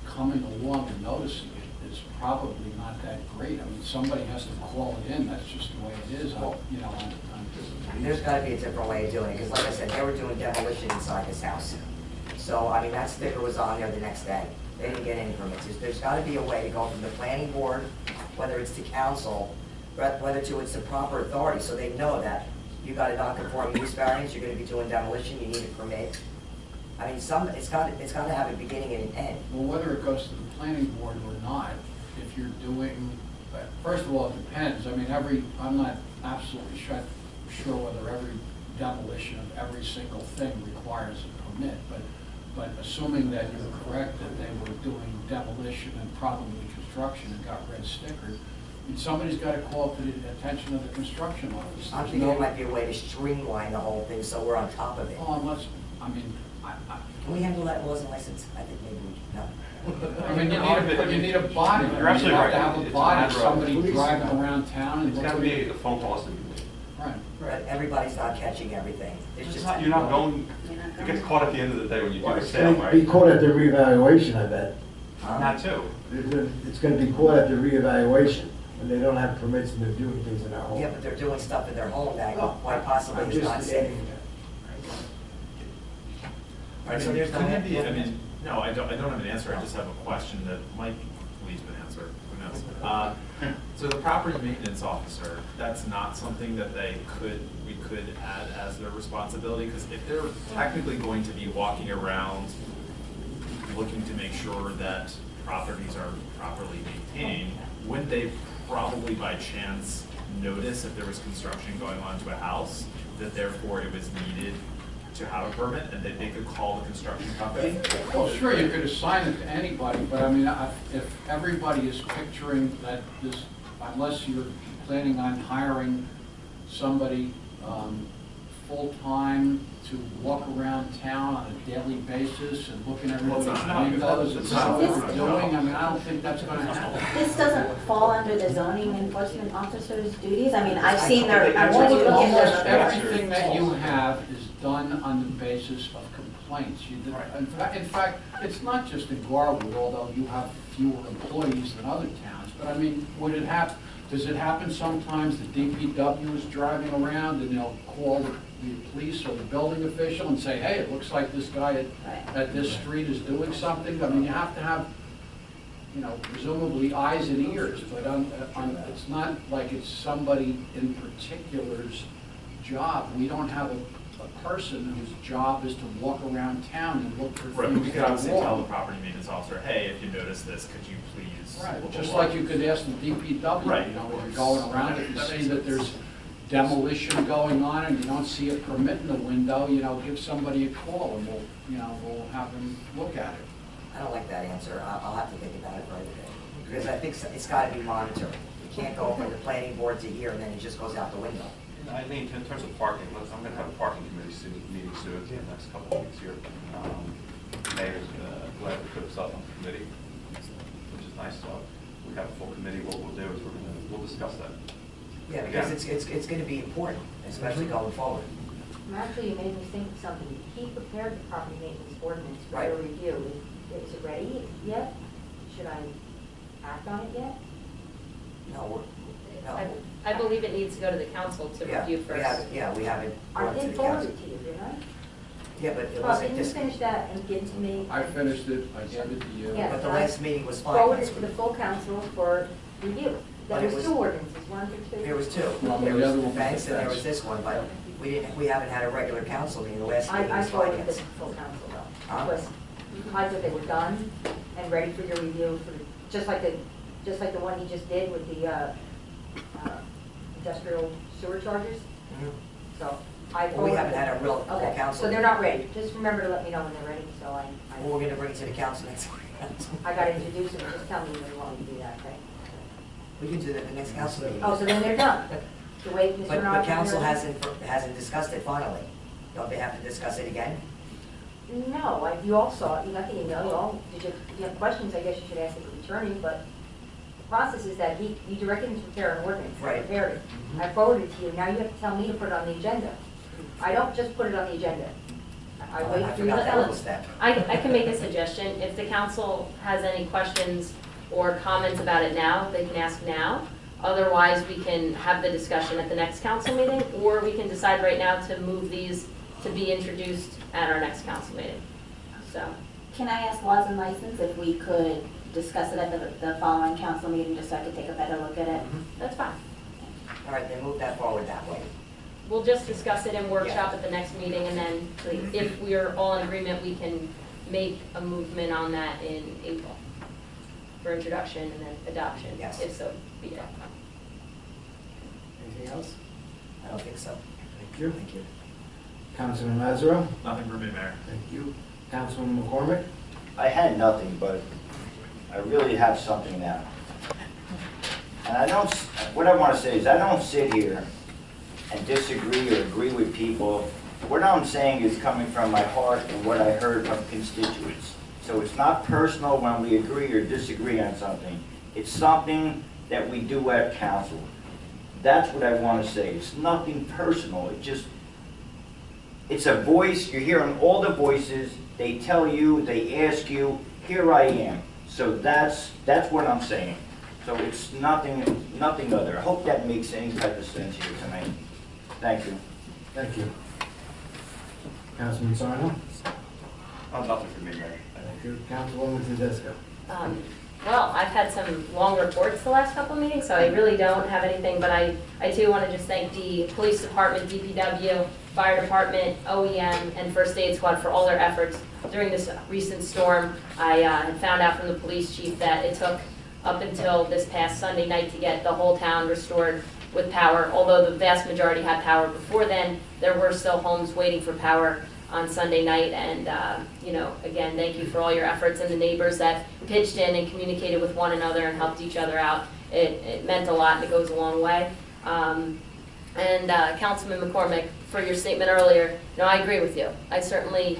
coming along and noticing it is probably not that great. I mean, somebody has to call it in, that's just the way it is, you know, on There's gotta be a different way of doing it, because like I said, they were doing demolition inside this house. So, I mean, that sticker was on there the next day. They didn't get any permits. There's gotta be a way to go from the planning board, whether it's to council, whether to it's the proper authority, so they know that you got a non-conforming use variance, you're gonna be doing demolition, you need a permit. I mean, it's gotta have a beginning and an end. well, whether it goes to the planning board or not, if you're doing, first of all, it depends. I mean, I'm not absolutely sure whether every demolition of every single thing requires a permit, but But assuming that you're correct, that they were doing demolition and probably construction and got red stickered, I mean, somebody's got to call to the attention of the construction office. I'm There's thinking no- it might be a way to streamline the whole thing, so we're on top of it. Oh, unless, I mean, Can we handle that laws and license? I think maybe we, no. I mean, you need a body. You're absolutely right. You have to have It's a a body, matter of- somebody driving around town and It's gotta looking. be a phone call has to be made. Right. But everybody's not catching everything. It's just. You're not going, it gets caught at the end of the day when you do Well, the it's sale, gonna be right? caught at the reevaluation, I bet. Huh? Not too. It's gonna be caught at the reevaluation, and they don't have permits and they're doing things in their home. Yeah, but they're doing stuff in their home that Oh, quite possibly I'm is just not safe. adding that. All right, so there's no. Couldn't it be, I mean, no, I don't have an answer, I just have a question that might lead to an answer, who knows? So the property maintenance officer, that's not something that we could add as their responsibility? Because if they're technically going to be walking around looking to make sure that properties are properly maintained, wouldn't they probably by chance notice if there was construction going on to a house, that therefore it was needed to have a permit, and that they could call the construction company? Well, sure, you could assign it to anybody, but I mean, if everybody is picturing that this, unless you're planning on hiring somebody full-time to walk around town on a daily basis and looking at Well, it's everybody's not. windows and It's seeing not. what they're doing, I mean, I don't think that's gonna happen. This doesn't fall under the zoning enforcement officer's duties? I mean, I've seen their, when you look at Almost their. everything that you have is done on the basis of complaints. In fact, it's not just in Garwood, although you have fewer employees than other towns, but I mean, does it happen sometimes the DPW is driving around and they'll call the police or the building official and say, hey, it looks like this guy at this street is doing something? I mean, you have to have, presumably eyes and ears, but it's not like it's somebody in particular's job. We don't have a person whose job is to walk around town and look for Right, things we could that are obviously tell the wrong. property maintenance officer, hey, if you notice this, could you please? Right, blah, blah, just blah. like you could ask the DPW, Right. if you're going around, if you That see makes that sense. there's demolition going on and you don't see a permit in the window, give somebody a call and we'll have them look at it. I don't like that answer. I'll have to think about it further. Because I think it's gotta be monitored. You can't go from the planning board to here and then it just goes out the window. I think in terms of parking, I'm gonna have a parking committee meeting soon, in the next couple of weeks here. Mayor's glad we put himself on the committee, which is nice, so we have a full committee. What we'll do is we'll discuss that. Yeah, because it's gonna be important, especially going forward. Actually, you made me think of something. He prepared the property maintenance ordinance for Right. your review. Is it ready yet? Should I act on it yet? No, I believe it needs to go to the council to Yeah, review we first. haven't, yeah, we haven't I brought it to did the forward council. it to you, didn't I? Yeah, but it Well, wasn't can you just, finish that and give it to me? I finished it, I gave it to you. Yeah. but the last meeting was fine. Forward it to the full council for review. But There it was was- two ordinances, one for two. There was two. Well, There the was other the one was banks and there was defense. this one, but we haven't had a regular council meeting. The last meeting I was forwarded it finance. to the full council though. Huh? Because I thought they were done and ready for your review, just like the one he just did with the industrial sewer charges. Mhm. So I. Well, we haven't forwarded had it. a real full Okay, council so they're meeting. not ready. Just remember to let me know when they're ready, so Well, we're gonna bring it to the council next week. I gotta introduce them, just tell me when you want me to do that, okay? We can do that at the next council meeting. Oh, so then they're done? The way Mr. But Nardi- council hasn't discussed it finally. Don't they have to discuss it again? No, you all saw it, you got the email, if you have questions, I guess you should ask the attorney, but the process is that he directed him to prepare an ordinance. I Right. prepared it. I forwarded it to you, now you have to tell me to put it on the agenda. I don't just put it on the agenda. I wait I for you to forgot that tell little us. step. I can make a suggestion. If the council has any questions or comments about it now, they can ask now. Otherwise, we can have the discussion at the next council meeting, or we can decide right now to move these to be introduced at our next council meeting. So, Can I ask laws and license if we could discuss it at the following council meeting, just so I could take a better look at it? that's fine. All right, then move that forward that way. We'll just discuss it in workshop Yeah. at the next meeting, and then if we are all in agreement, we can make a movement on that in April for introduction and then adoption, Yes. if so be it. Anything else? I don't think so. Thank you. Thank you. Councilman Mazaro? Nothing for me, Mayor. Thank you. Councilman McCormick? I had nothing, but I really have something now. And I don't, what I want to say is I don't sit here and disagree or agree with people. What I'm saying is coming from my heart and what I heard from constituents. So it's not personal when we agree or disagree on something. It's something that we do at council. That's what I want to say. It's nothing personal. It just, it's a voice. You're hearing all the voices. They tell you, they ask you, here I am. So that's what I'm saying. So it's nothing other. I hope that makes any type of sense here tonight. Thank you. Thank you. Councilman Sarno? Nothing for me, Mayor. Thank you. Councilwoman Tedesco? Well, I've had some long reports the last couple of meetings, so I really don't have anything, but I too want to just thank the police department, DPW, fire department, OEM, and first aid squad for all their efforts during this recent storm. I had found out from the police chief that it took up until this past Sunday night to get the whole town restored with power. Although the vast majority had power before then, there were still homes waiting for power on Sunday night. And, again, thank you for all your efforts and the neighbors that pitched in and communicated with one another and helped each other out. It meant a lot and it goes a long way. Councilman McCormick, for your statement earlier, I agree with you. I certainly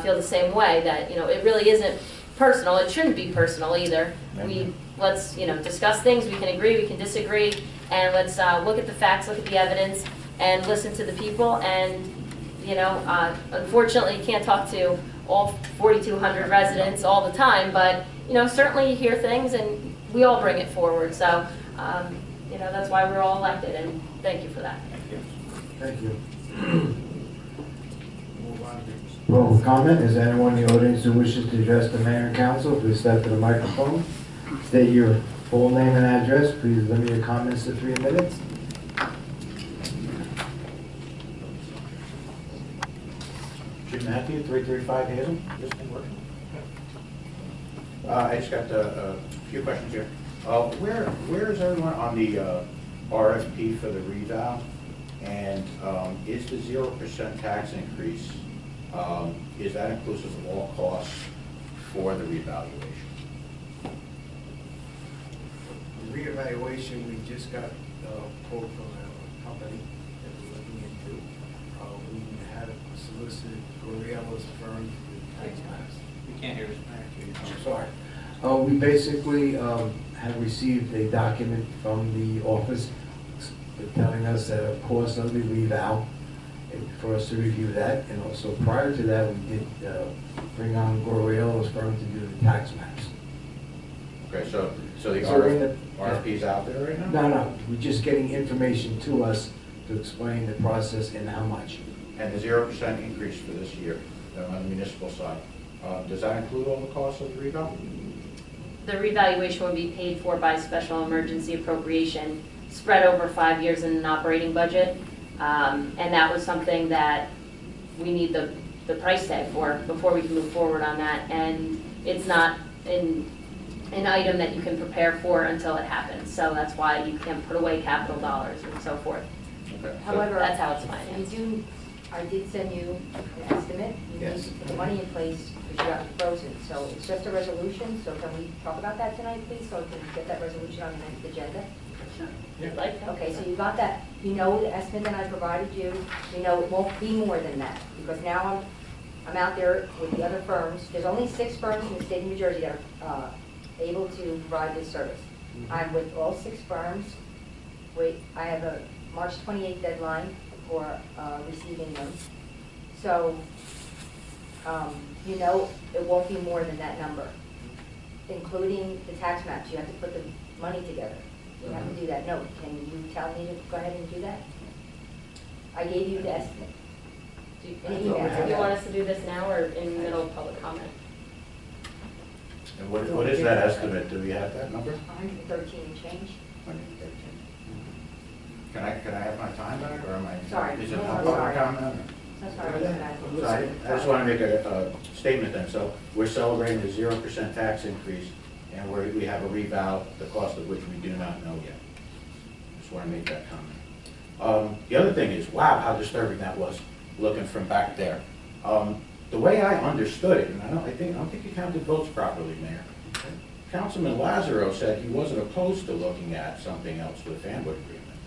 feel the same way that, it really isn't personal. It shouldn't be personal either. Let's discuss things. We can agree, we can disagree, and let's look at the facts, look at the evidence, and listen to the people. And unfortunately, you can't talk to all 4,200 residents all the time, but certainly you hear things, and we all bring it forward. So that's why we're all elected, and thank you for that. Thank you. Roll comment. Is there anyone in the audience who wishes to address the mayor and council? Please step to the microphone. State your full name and address. Please limit your comments to 3 minutes. Jim Matthew, 335 Hazel. This thing working? I just got a few questions here. Where is everyone on the RFP for the reval? And is the 0% tax increase, is that inclusive of all costs for the revaluation? The reevaluation, we just got a quote from a company that we're looking into. We had solicited Goriella's firm for the tax maps. We can't hear us. I'm sorry. We basically have received a document from the office telling us that a cost of the reval, and for us to review that. And also prior to that, we did bring on Goriella's firm to do the tax maps. Okay, so the we're in the RFP's out there right now? No, we're just getting information to us to explain the process and how much. And the 0% increase for this year on the municipal side, does that include all the costs of the reval? The revaluation would be paid for by special emergency appropriation spread over 5 years in an operating budget. And that was something that we need the price tag for before we can move forward on that. And it's not an item that you can prepare for until it happens. So that's why you can't put away capital dollars and so forth. Okay. However, that's how it's financed. I did send you an estimate. You need Yes. to put the money in place because you got it frozen. So it's just a resolution, so can we talk about that tonight, please? So we can get that resolution on the next agenda? Sure. You'd like to? Okay, so you got that, you know the estimate that I provided you, you know it won't be more than that, because now I'm out there with the other firms. There's only 6 firms in the state of New Jersey that are able to provide this service. I'm with all 6 firms. I have a March 28th deadline for receiving them. So, it won't be more than that number, including the tax maps. You have to put the money together. You have to do that. No, can you tell me to go ahead and do that? I gave you the estimate. Do you want us to do this now or in the middle of public comment? And what is that estimate? Do we have that number? 113 and change. 113. Can I have my time back, or am I? Sorry. Is it No, not I'm public sorry. comment? That's not So I just want to make a statement then. So we're celebrating the 0% tax increase, and we have a reval, the cost of which we do not know yet. Just want to make that comment. The other thing is, wow, how disturbing that was, looking from back there. the way I understood it, and I don't think you counted votes properly, Mayor. Councilman Lazaro said he wasn't opposed to looking at something else with Fanwood agreement.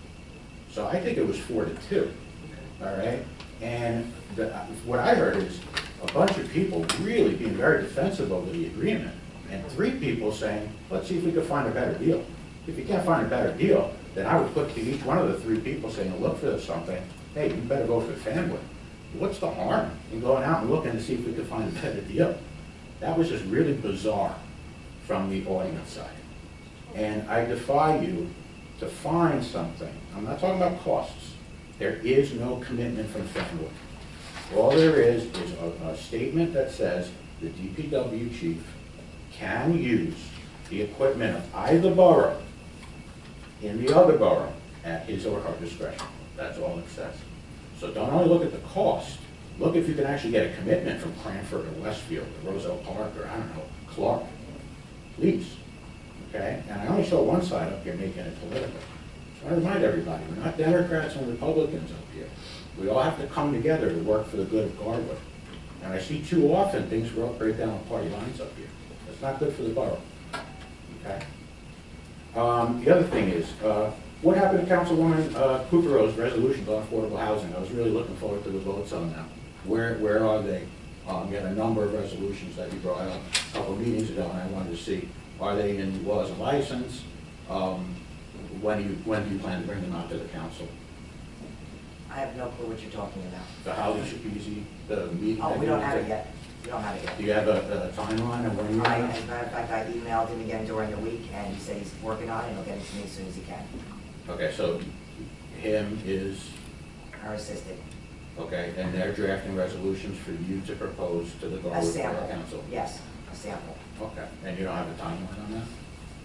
So I think it was 4-2, all right? And what I heard is a bunch of people really being very defensive over the agreement, and 3 people saying, let's see if we can find a better deal. If you can't find a better deal, then I would put to each one of the 3 people saying, look for something, hey, you better go for Fanwood. What's the harm in going out and looking to see if we can find a better deal? That was just really bizarre from the audience side. And I defy you to find something. I'm not talking about costs. There is no commitment from Fanwood. All there is a statement that says the DPW chief can use the equipment of either borough in the other borough at his or her discretion. That's all it says. So don't only look at the cost, look if you can actually get a commitment from Cranford or Westfield or Roselle Park or, I don't know, Clark. Please, okay? And I only saw one side up here making it political. So I remind everybody, we're not Democrats and Republicans up here. We all have to come together to work for the good of Garwood. And I see too often things break down on party lines up here. That's not good for the borough, okay? The other thing is, what happened to Councilwoman Coupereau's resolutions on affordable housing? I was really looking forward to the votes on them. Where are they? You had a number of resolutions that you brought up a couple of meetings ago, and I wanted to see, are they in laws and license? When do you plan to bring them out to the council? I have no clue what you're talking about. The housing should be easy, the meeting? Oh, we don't have it yet. We don't have it yet. Do you have a timeline of when you're As a going to? matter of fact, I emailed him again during the week, and he said he's working on it, and he'll get it to me as soon as he can. Okay, so him is, Our assistant. okay, and they're drafting resolutions for you to propose to the A Garwood Borough sample. Council? Yes, a sample. Okay, and you don't have a timeline on that?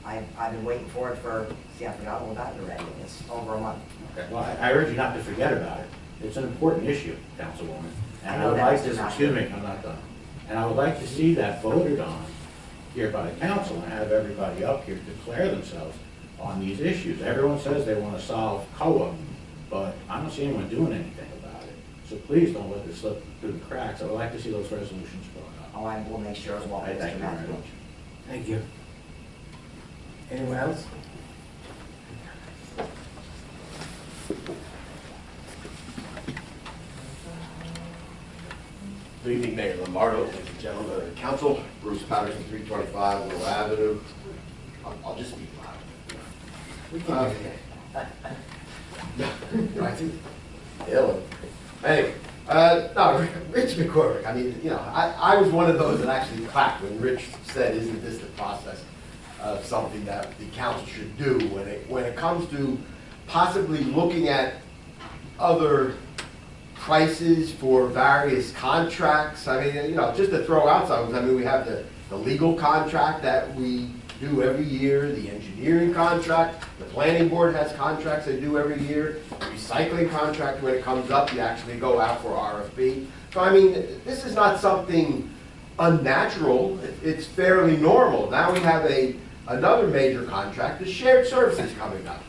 I've been waiting for it for, see, I forgot all about it already. It's over a month. Okay, well, I urge you not to forget about it. It's an important issue, Councilwoman. I And know I would that, like Mr. to, Johnson. excuse me, I'm not done. And I would like to see that voted on here by the council and have everybody up here declare themselves on these issues. Everyone says they want to solve COA, but I don't see anyone doing anything about it. So please don't let this slip through the cracks. I would like to see those resolutions brought up. Oh, I will make sure as well. I thank Mr. you very Matthew. much. Thank you. Anyone else? Good evening, Mayor Lombardo, ladies and gentlemen of the council. Bruce Patterson, 325 Willow Avenue. I'll just speak loud. I think, ill. Anyway, no, Rich McCormick, I mean, you know, I was one of those that actually clapped when Rich said, isn't this the process of something that the council should do when it comes to possibly looking at other prices for various contracts. I mean, you know, just to throw out some, I mean, we have the legal contract that we do every year, the engineering contract, the planning board has contracts they do every year, the recycling contract, when it comes up, you actually go out for RFP. So, I mean, this is not something unnatural, it's fairly normal. Now we have another major contract, the shared services coming up.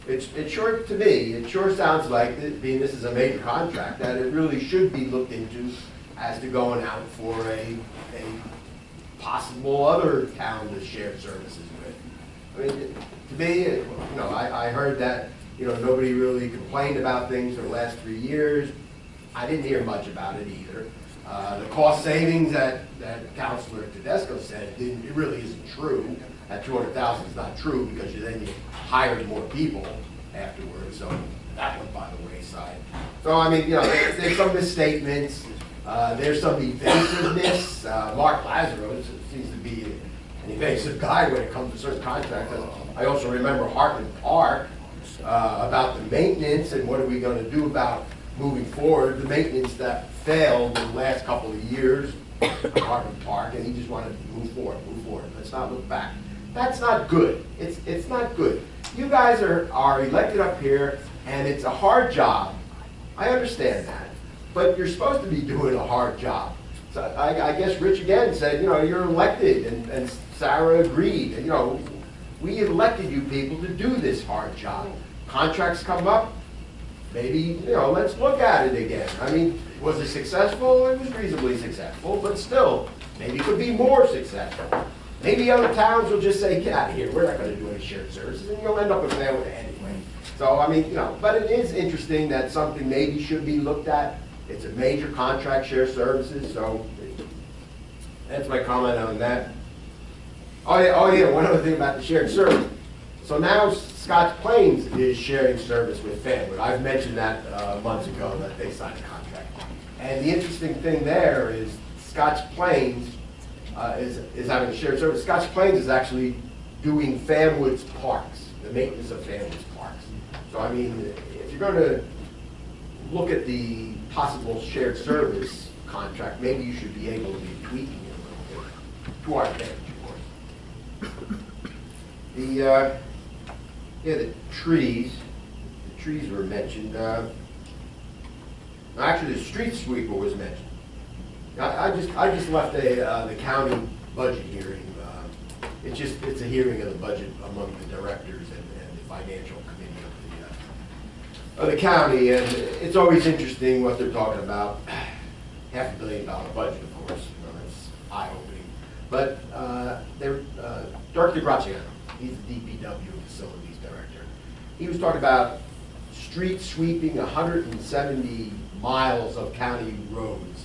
It sure, to me, it sure sounds like, being this is a major contract, that it really should be looked into as to going out for a possible other town to share services with. I mean, to me, you know, I heard that, you know, nobody really complained about things for the last 3 years. I didn't hear much about it either. The cost savings that Councilor Tedesco said, it really isn't true. That 200,000 is not true because then you hired more people afterwards, so that went by the wayside. So, I mean, you know, there's some misstatements, there's some evasiveness. Mark Lazaro seems to be an evasive guy when it comes to certain contracts. I also remember Hartman Park, about the maintenance and what are we going to do about moving forward, the maintenance that failed in the last couple of years, Hartman Park, and he just wanted to move forward, let's not look back. That's not good. It's not good. You guys are elected up here, and it's a hard job. I understand that. But you're supposed to be doing a hard job. So I guess Rich again said, you know, you're elected, and Sarah agreed. And, you know, we elected you people to do this hard job. Contracts come up, maybe, you know, let's look at it again. I mean, was it successful? It was reasonably successful, but still, maybe it could be more successful. Maybe other towns will just say, get out of here, we're not gonna do any shared services, and you'll end up with that anyway. So, I mean, you know, but it is interesting that something maybe should be looked at. It's a major contract, shared services, so that's my comment on that. Oh yeah, one other thing about the shared service. So now Scotch Plains is sharing service with Fanwood. I've mentioned that months ago that they signed a contract. And the interesting thing there is Scotch Plains is having a shared service. Scotch Plains is actually doing Fanwood's parks, the maintenance of Fanwood's parks. So I mean, if you're going to look at the possible shared service contract, maybe you should be able to be tweaking it a little bit to our advantage, of course. The trees were mentioned. Actually, the street sweeper was mentioned. I just left the county budget hearing. It's a hearing of the budget among the directors and the financial committee of the county, and it's always interesting what they're talking about. $500 million budget, of course. You know, that's eye-opening. But Director Graziano, he's the DPW facilities director. He was talking about street sweeping 170 miles of county roads.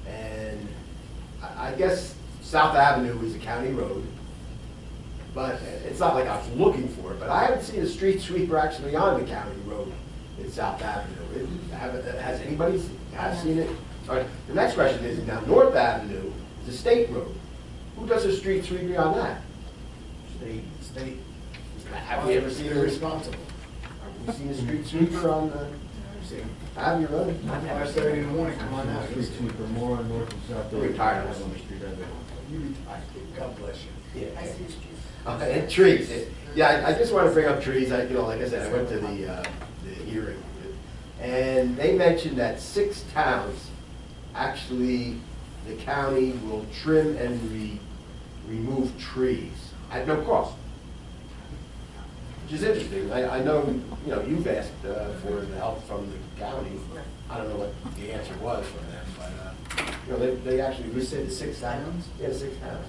And I guess South Avenue is a county road, but it's not like I was looking for it, but I haven't seen a street sweeper actually on the county road in South Avenue. Has anybody seen it? All right, the next question is, now North Avenue is a state road. Who does the street sweeping on that? State. Have we ever seen a responsible? Have we seen a street sweeper on the Avenue Road? 5:30 in the morning, come on out. Street sweeper, more on North and South. You're retired. On the street, You retired. God bless you. Yeah. I see and trees. Yeah, I just want to bring up trees. Like I said, I went to the hearing, and they mentioned that 6 towns, actually, the county will trim and remove trees at no cost, which is interesting. I know, you've asked for the help from the county. I don't know what the answer was from them, but they actually. You said 6 towns? Yeah, 6 towns.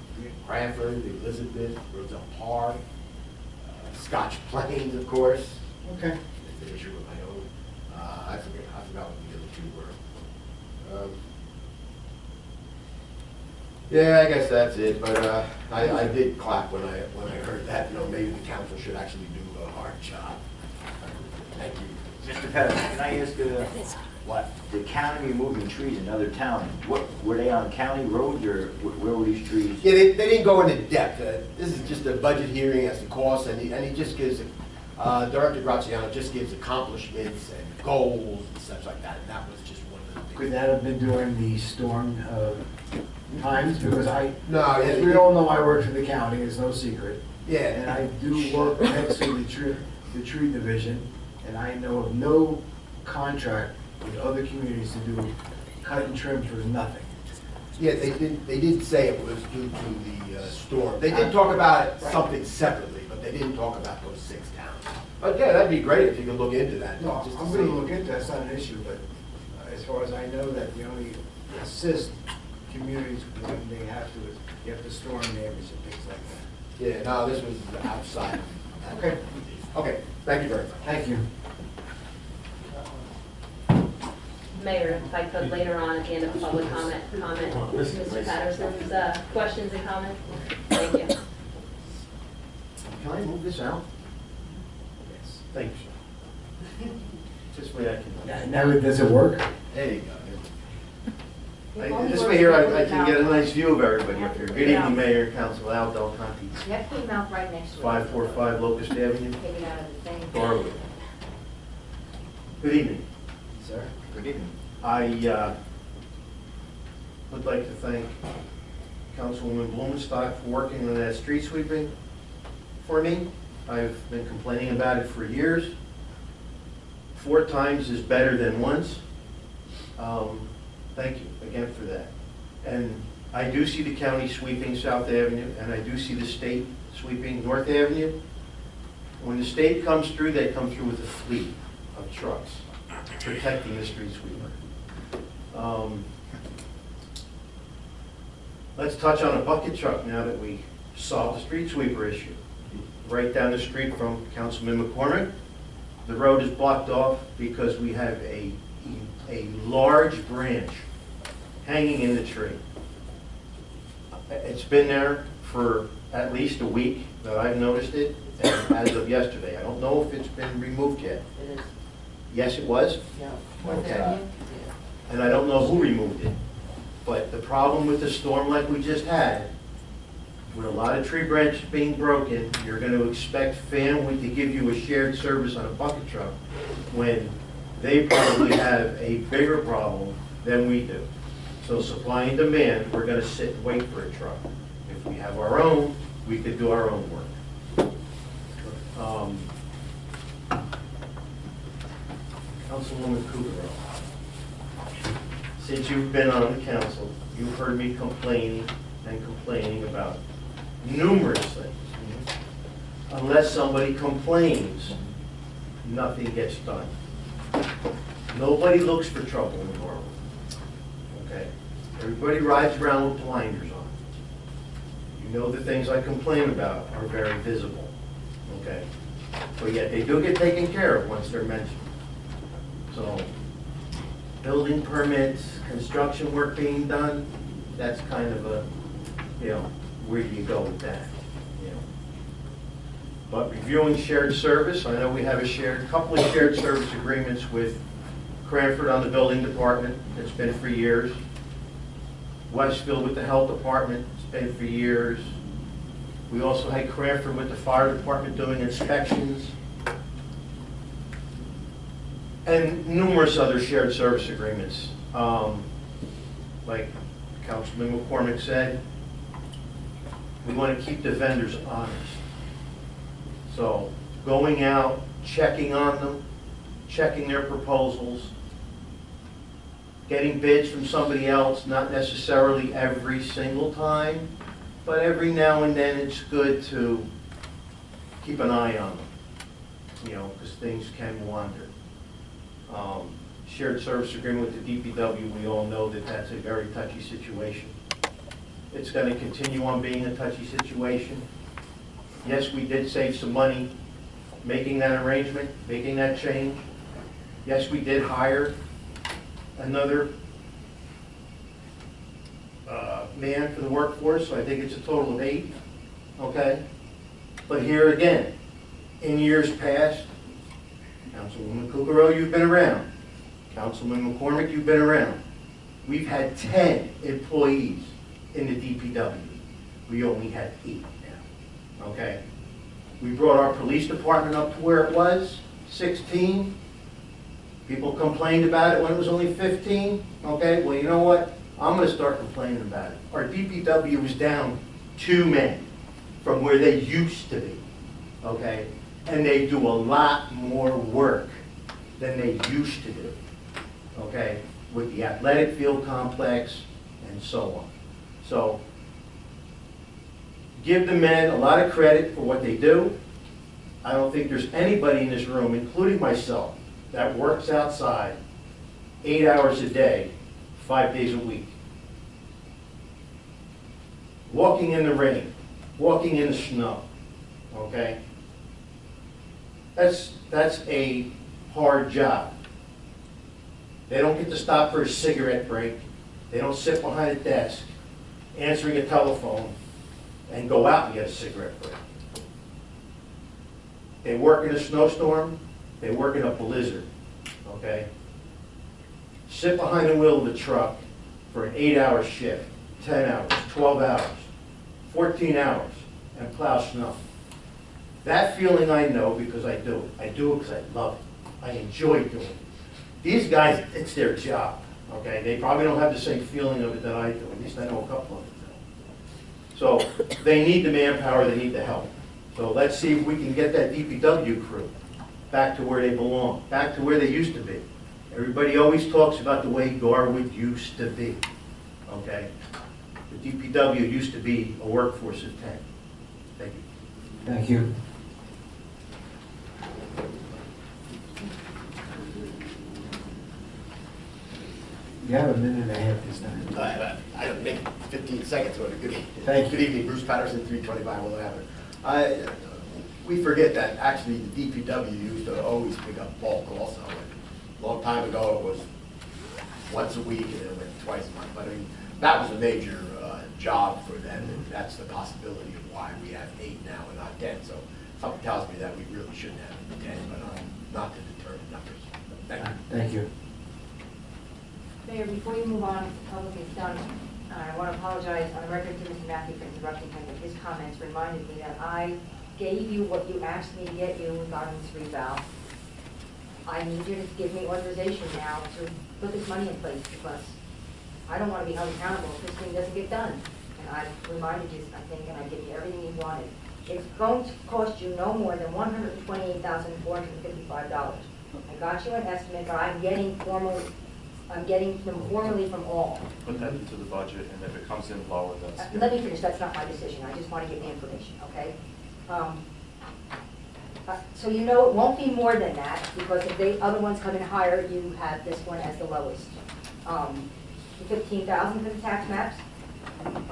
Cranford, Elizabeth, Roselle Park, Scotch Plains, of course. Okay. It's an issue with my own. I forgot what the other 2 were. Yeah, I guess that's it. But I did clap when I heard that. Maybe the council should actually do a hard job. Thank you. Mr. Pettis, can I ask what? The county removing trees in other towns, were they on county roads or where were these trees? Yeah, they didn't go into depth. This is just a budget hearing as to cost, and he just gives, Director Graziano just gives accomplishments and goals and such like that, and that was just one of the things. Could that have been during the storm times? Because as we all know, I work for the county, it's no secret. Yeah. And I do work next to the tree division, and I know of no contract with other communities to do cut and trim for nothing. Yeah, they did say it was due to the storm. They did talk about something separately, but they didn't talk about those 6 towns. But yeah, that'd be great if you could look into that. No, just to I'm going to see. look into that. It's not an issue, but as far as I know, that we only assist communities when they have to, you have to storm damage and things like that. Yeah, no, this was outside. Okay. Okay, thank you very much. Thank you. Mayor, if I could later on at the end of public comment, Mr. Patterson's questions and comments. Thank you. Can I move this out? Yes. Thank you, sir. This way I can. Now, does it work? There you go. This way here I can get a nice view of everybody up here. Good evening, Mayor, Council, Al Del Conte. You have to keep your mouth right next to it. 545 Locust Avenue, Take it out of the thing. Darwood. Good evening. Sir? Good evening. I would like to thank Councilwoman Blumenstock for working on that street sweeping for me. I've been complaining about it for years. 4 times is better than once. Thank you again for that. And I do see the county sweeping South Avenue, and I do see the state sweeping North Avenue. When the state comes through, they come through with a fleet of trucks. protecting the street sweeper. Let's touch on a bucket truck now that we solved the street sweeper issue. Right down the street from Councilman McCormick, the road is blocked off because we have a large branch hanging in the tree. It's been there for at least a week that I've noticed it, and as of yesterday. I don't know if it's been removed yet. It is. Yes, it was? Yeah. Okay. And I don't know who removed it. But the problem with the storm like we just had, with a lot of tree branches being broken, you're going to expect family to give you a shared service on a bucket truck when they probably have a bigger problem than we do. So supply and demand, we're going to sit and wait for a truck. If we have our own, we could do our own work. Councilwoman Kugaro, since you've been on the council, you've heard me complaining about numerous things. Unless somebody complains, nothing gets done. Nobody looks for trouble in the world. Okay? Everybody rides around with blinders on. You know the things I complain about are very visible. Okay? But yet they do get taken care of once they're mentioned. So, building permits, construction work being done, that's kind of a, where do you go with that? But reviewing shared service, I know we have a couple of shared service agreements with Cranford on the building department. It's been for years. Westfield with the health department. It's been for years. We also had Cranford with the fire department doing inspections. And numerous other shared service agreements. Like Councilman McCormick said, we want to keep the vendors honest. So going out, checking on them, checking their proposals, getting bids from somebody else, not necessarily every single time, but every now and then it's good to keep an eye on them, because things can wander. Shared service agreement with the DPW, we all know that that's a very touchy situation. It's going to continue on being a touchy situation. Yes, we did save some money making that arrangement, making that change. Yes, we did hire another man for the workforce, so I think it's a total of 8, okay? But here again, in years past, Councilwoman Kugaro, you've been around. Councilman McCormick, you've been around. We've had 10 employees in the DPW. We only had 8 now, okay? We brought our police department up to where it was, 16. People complained about it when it was only 15, okay? Well, you know what? I'm gonna start complaining about it. Our DPW was down 2 men from where they used to be, okay? And they do a lot more work than they used to do, okay? With the athletic field complex and so on. So, give the men a lot of credit for what they do. I don't think there's anybody in this room, including myself, that works outside 8 hours a day, 5 days a week. Walking in the rain, walking in the snow, okay? That's a hard job. They don't get to stop for a cigarette break. They don't sit behind a desk answering a telephone and go out and get a cigarette break. They work in a snowstorm, they work in a blizzard, okay? Sit behind the wheel of the truck for an 8-hour shift, 10 hours, 12 hours, 14 hours, and plow snow. That feeling I know because I do it. I do it because I love it. I enjoy doing it. These guys, it's their job, okay? They probably don't have the same feeling of it that I do. At least I know a couple of them. So they need the manpower, they need the help. So let's see if we can get that DPW crew back to where they belong, back to where they used to be. Everybody always talks about the way Garwood used to be, okay? The DPW used to be a workforce of 10. Thank you. Thank you. You have a minute and a half this time. I don't make 15 seconds or good evening. Thank you. Good evening, Bruce Patterson, 325 Willow Avenue. We forget that actually the DPW used to always pick up bulk also. A long time ago, it was once a week and then it went twice a month. But I mean, that was a major job for them, and that's the possibility of why we have 8 now and not 10. So something tells me that we really shouldn't have 10, but not to deter the numbers. Thank you. Thank you. Mayor, before you move on, public is done, I want to apologize on the record to Mr. Matthew for interrupting him, but his comments reminded me that I gave you what you asked me to get you regarding this reval. I need you to give me authorization now to put this money in place, because I don't want to be held accountable if this thing doesn't get done. And I reminded you, I think, and I gave you everything you wanted. It's going to cost you no more than $128,455. I got you an estimate, but I'm getting them formally from all. Put that into the budget, and if it comes in lower, that's. Let me finish, that's not my decision, I just want to get the information, okay? So you know it won't be more than that, because if the other ones come in higher, you have this one as the lowest. The $15,000 for the tax maps,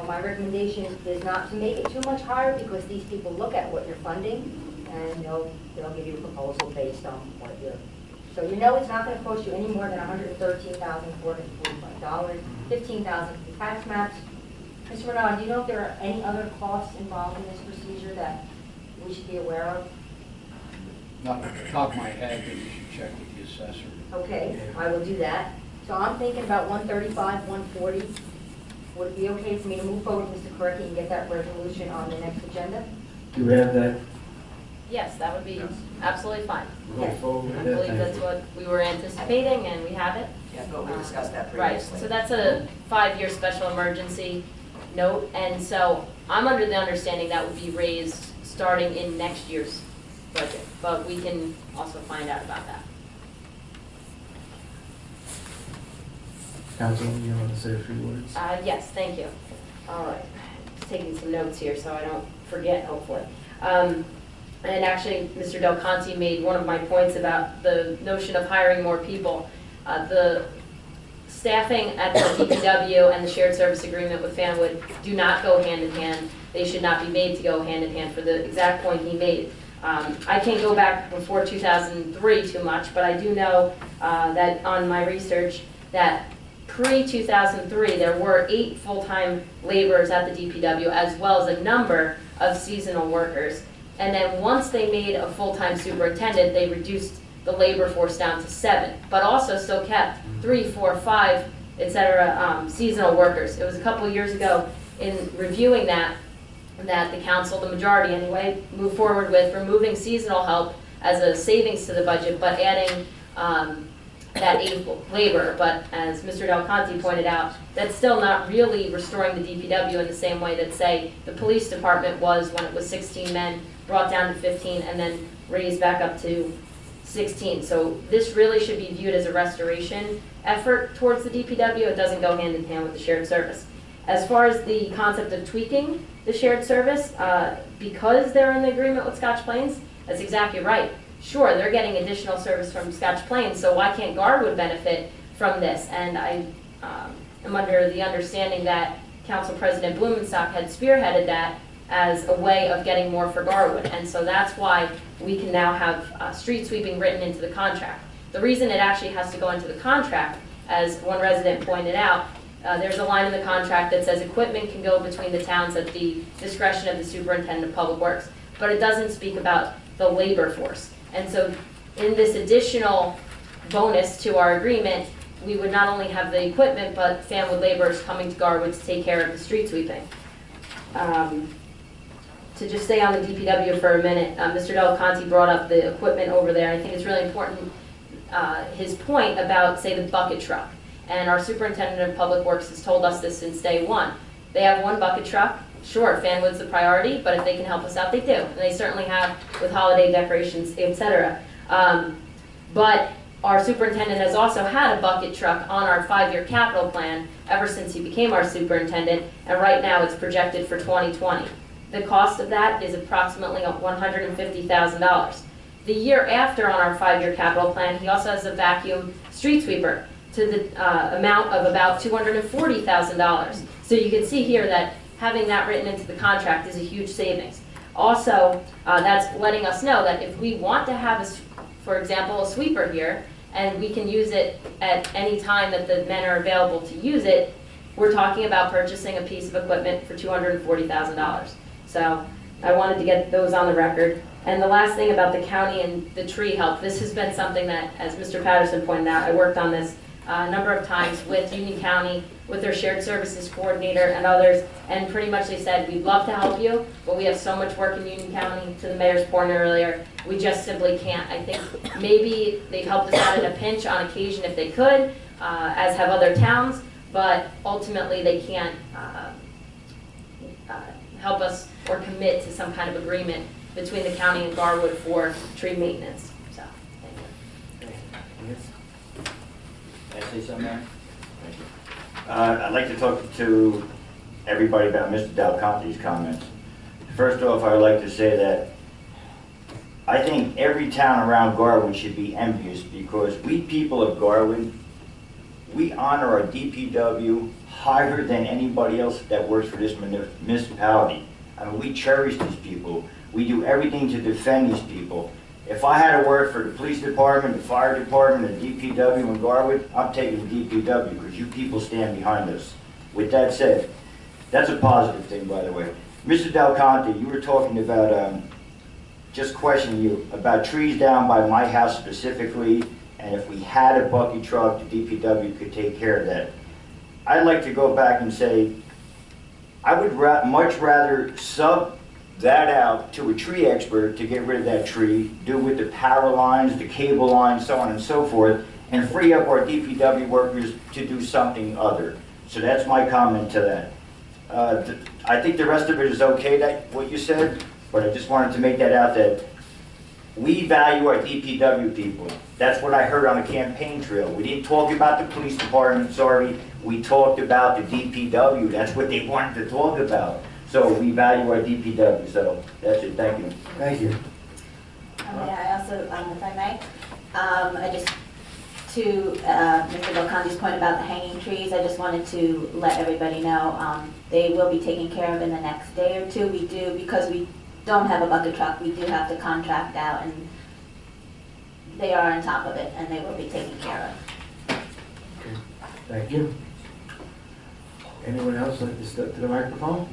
my recommendation is not to make it too much higher, because these people look at what you're funding, and they'll give you a proposal based on what you're. So you know it's not going to cost you any more than $113,445, $15,000 for the tax maps. Mr. Bernard, do you know if there are any other costs involved in this procedure that we should be aware of? Not off the top of my head, but you should check with the assessor. Okay, I will do that. So I'm thinking about 135, 140. Would it be okay for me to move forward, Mr. Correcki, and get that resolution on the next agenda? Do we have that? Yes, that would be absolutely fine. We'll go forward with I that. believe Thank that's you. what we were anticipating, and we have it. Yeah, but we discussed that Right, previously. so that's a 5-year special emergency note, and so I'm under the understanding that would be raised starting in next year's budget, but we can also find out about that. Councilman, you want to say a few words? Yes, thank you. All right, just taking some notes here so I don't forget, hopefully. And actually, Mr. Del Conte made one of my points about the notion of hiring more people. The staffing at the DPW and the shared service agreement with Fanwood do not go hand in hand. They should not be made to go hand in hand for the exact point he made. I can't go back before 2003 too much, but I do know that on my research that pre-2003 there were 8 full-time laborers at the DPW as well as a number of seasonal workers. And then once they made a full-time superintendent, they reduced the labor force down to 7, but also still kept 3, 4, 5, etc. Seasonal workers. It was a couple of years ago in reviewing that the council, the majority anyway, moved forward with removing seasonal help as a savings to the budget, but adding that 8 labor. But as Mr. Del Conte pointed out, that's still not really restoring the DPW in the same way that, say, the police department was when it was 16 men, brought down to 15, and then raised back up to 16. So this really should be viewed as a restoration effort towards the DPW. It doesn't go hand in hand with the shared service. As far as the concept of tweaking the shared service, because they're in the agreement with Scotch Plains, that's exactly right. Sure, they're getting additional service from Scotch Plains, so why can't Garwood benefit from this? And I am under the understanding that Council President Blumenstock had spearheaded that as a way of getting more for Garwood. And so that's why we can now have street sweeping written into the contract. The reason it actually has to go into the contract, as one resident pointed out, there's a line in the contract that says equipment can go between the towns at the discretion of the superintendent of public works, but it doesn't speak about the labor force. And so in this additional bonus to our agreement, we would not only have the equipment, but Fanwood laborers coming to Garwood to take care of the street sweeping. To just stay on the DPW for a minute, Mr. Del Conte brought up the equipment over there. I think it's really important, his point about, say, the bucket truck. And our superintendent of public works has told us this since day one. They have 1 bucket truck. Sure, Fanwood's the priority, but if they can help us out, they do. And they certainly have with holiday decorations, etc. But our superintendent has also had a bucket truck on our 5-year capital plan ever since he became our superintendent, and right now it's projected for 2020. The cost of that is approximately $150,000. The year after on our 5-year capital plan, he also has a vacuum street sweeper. to the amount of about $240,000. So you can see here that having that written into the contract is a huge savings. Also, that's letting us know that if we want to have, for example, a sweeper here, and we can use it at any time that the men are available to use it, we're talking about purchasing a piece of equipment for $240,000. So I wanted to get those on the record. And the last thing about the county and the tree help, this has been something that, as Mr. Patterson pointed out, I worked on this a number of times with Union County, with their shared services coordinator and others, and pretty much they said, we'd love to help you, but we have so much work in Union County, to the mayor's point earlier, we just simply can't. I think maybe they've helped us out in a pinch on occasion if they could, as have other towns, but ultimately they can't help us or commit to some kind of agreement between the county and Garwood for tree maintenance. So, thank you. Can I say something, Mayor? Thank you. I'd like to talk to everybody about Mr. Del Conte's comments. First off, I would like to say that I think every town around Garwood should be envious because we people of Garwood, we honor our DPW higher than anybody else that works for this municipality. I mean, we cherish these people. We do everything to defend these people. If I had to work for the police department, the fire department, the DPW in Garwood, I'm taking DPW because you people stand behind us. With that said, that's a positive thing, by the way. Mr. Del Conte, you were talking about, just questioning you about trees down by my house specifically, and if we had a bucket truck, the DPW could take care of that. I'd like to go back and say, I would much rather sub that out to a tree expert to get rid of that tree, do with the power lines, the cable lines, so on and so forth, and free up our DPW workers to do something other. So that's my comment to that. I think the rest of it is okay, that what you said, but I just wanted to make that out that we value our DPW people. That's what I heard on the campaign trail. We didn't talk about the police department, sorry. We talked about the DPW. That's what they wanted to talk about. So we value our DPW. So that's it. Thank you. Thank you. I also, if I may, I just, to Mr. Belcandi's point about the hanging trees, I just wanted to let everybody know they will be taken care of in the next day or two. We do, because we don't have a bucket truck, we do have to contract out, and they are on top of it, and they will be taken care of. Okay. Thank you. Anyone else like to step to the microphone?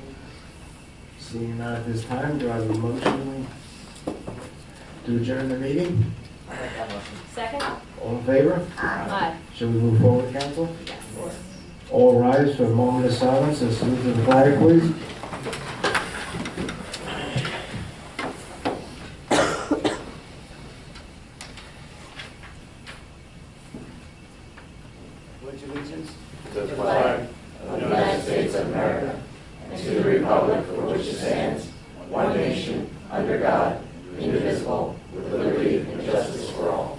Seeing none at this time, do I have a motion to adjourn the meeting? Second? All in favor? Aye. Shall we move forward, council? Yes. All rise for a moment of silence and salute to the flag, please. Pledge allegiance to the flag of the United States of America and to the republic for which it stands, one nation, under God, indivisible, with liberty and justice for all.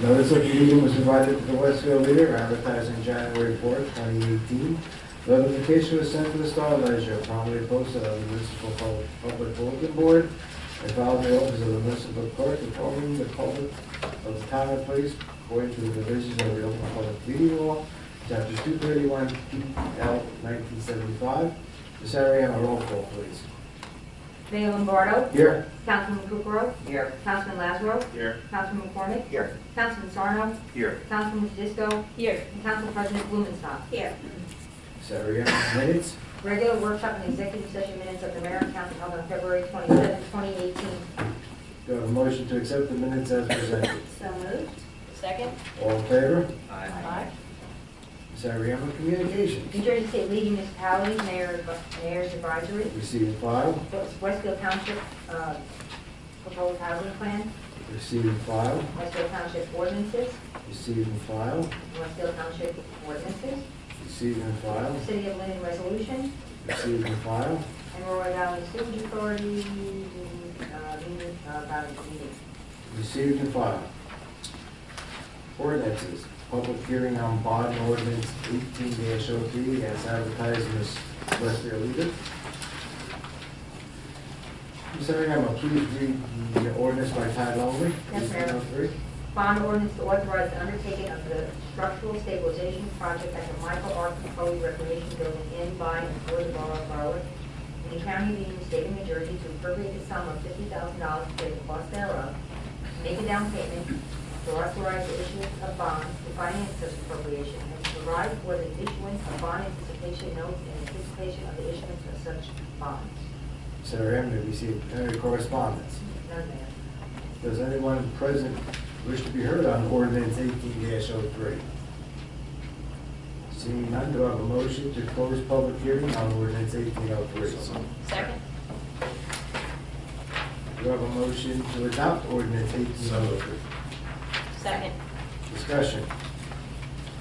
Notice of the meeting was provided to the Westfield Leader, advertising January 4th, 2018. Notification was sent to the Star Ledger, promptly posted on the Municipal Public Bulletin Board, and filed in the office of the Municipal Clerk, informing the public of the time and place according to the provisions of the Open Public Meeting Law, Chapter 231, PL 1975. Ms. Ariana, roll call, please. Mayor Lombardo? Here. Councilman Kukrow? Here. Councilman Lazaro? Here. Councilman McCormick? Here. Councilman Sarno? Here. Councilman Disco? Here. And Council President Blumenstock? Here. Ms. Ariana, minutes. Regular workshop and executive session minutes of the mayor and council held on February 27, 2018. Do I have a motion to accept the minutes as presented? So moved. Second? All in favor? Aye. Ms. Ariana, communications. New Jersey State League of Municipalities, Mayor's Advisory, Receive and file. Westfield Township Proposed Housing Plan, Receive and file. Westfield Township Ordinances, Receive and file. Westfield Township Ordinances, Receive and file. City of Linden Resolution, Receive and file. and Roy Valley Sewage Authority about meeting. Received and filed. Ordinances. Public hearing on bond ordinance 18-03 as advertised in this Westfield Leader. Ms. Ariana, please read the ordinance by title only. Yes, sir. 1803. Bond ordinance to authorize the undertaking of the structural stabilization project at the Michael R. Capoli Recreation Building in, by, and for the borough of Berwick, in the county of Union, state of New Jersey, to appropriate the sum of $50,000 to pay the cost thereof, make a down payment, to authorize the issuance of bonds to finance such appropriation, and to provide for the issuance of bond anticipation notes in anticipation of the issuance of such bonds. Senator Hammond, have you received any correspondence? None, Mayor. Does anyone present wish to be heard on ordinance 18-03? Seeing none, do I have a motion to close public hearing on ordinance 1803? Second? Do I have a motion to adopt ordinance 1803? Second. Discussion.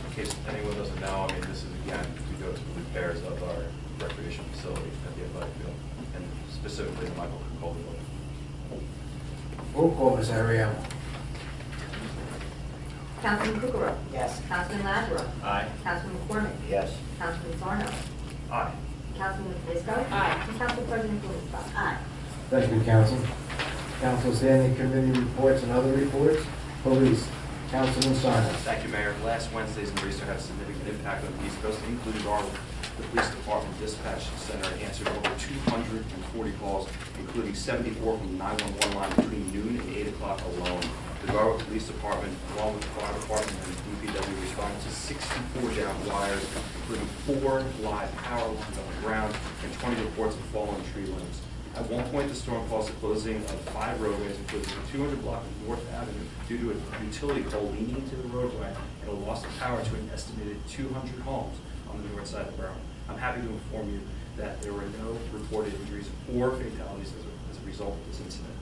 In case anyone doesn't know, I mean, this is again to go to the repairs of our recreation facility at the athletic field, and specifically the Michael Capoli building. Roll call, Ms. Ariel. Councilman Kukrow. Yes. Councilman Lazaro. Aye. Councilman McCormick. Yes. Councilman Sarno. Aye. Councilman Fisco. Aye. And Council President Blumenstock. Aye. Thank you, Council. Council standing committee reports and other reports. Police, Councilman Sarno. Thank you, Mayor. Last Wednesday's nor'easter had a significant impact on the East Coast, including Garland. The police department dispatch center answered over 240 calls, including 74 from the 911 line between noon and 8 o'clock alone. The Garland Police Department, along with the fire department and DPW, responded to 64 down wires, including 4 live power lines on the ground and 20 reports of fallen tree limbs. At one point, the storm caused the closing of 5 roadways, including the 200 block of North Avenue, due to a utility pole leaning into the roadway and a loss of power to an estimated 200 homes on the north side of the borough. I'm happy to inform you that there were no reported injuries or fatalities as a result of this incident.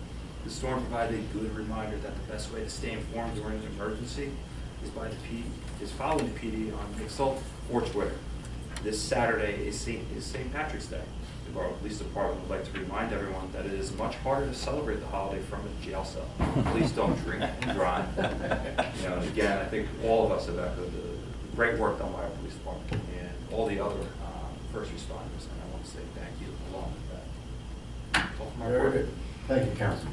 The storm provided a good reminder that the best way to stay informed during an emergency is following the PD on Mixel or Twitter. This Saturday is St. Patrick's Day. The Borough Police Department would like to remind everyone that it is much harder to celebrate the holiday from a jail cell. Please don't drink and drive. And again, I think all of us have echoed the great work done by our police department and all the other first responders, and I want to say thank you along with that. That's all from my Very report. good. Thank you, Council.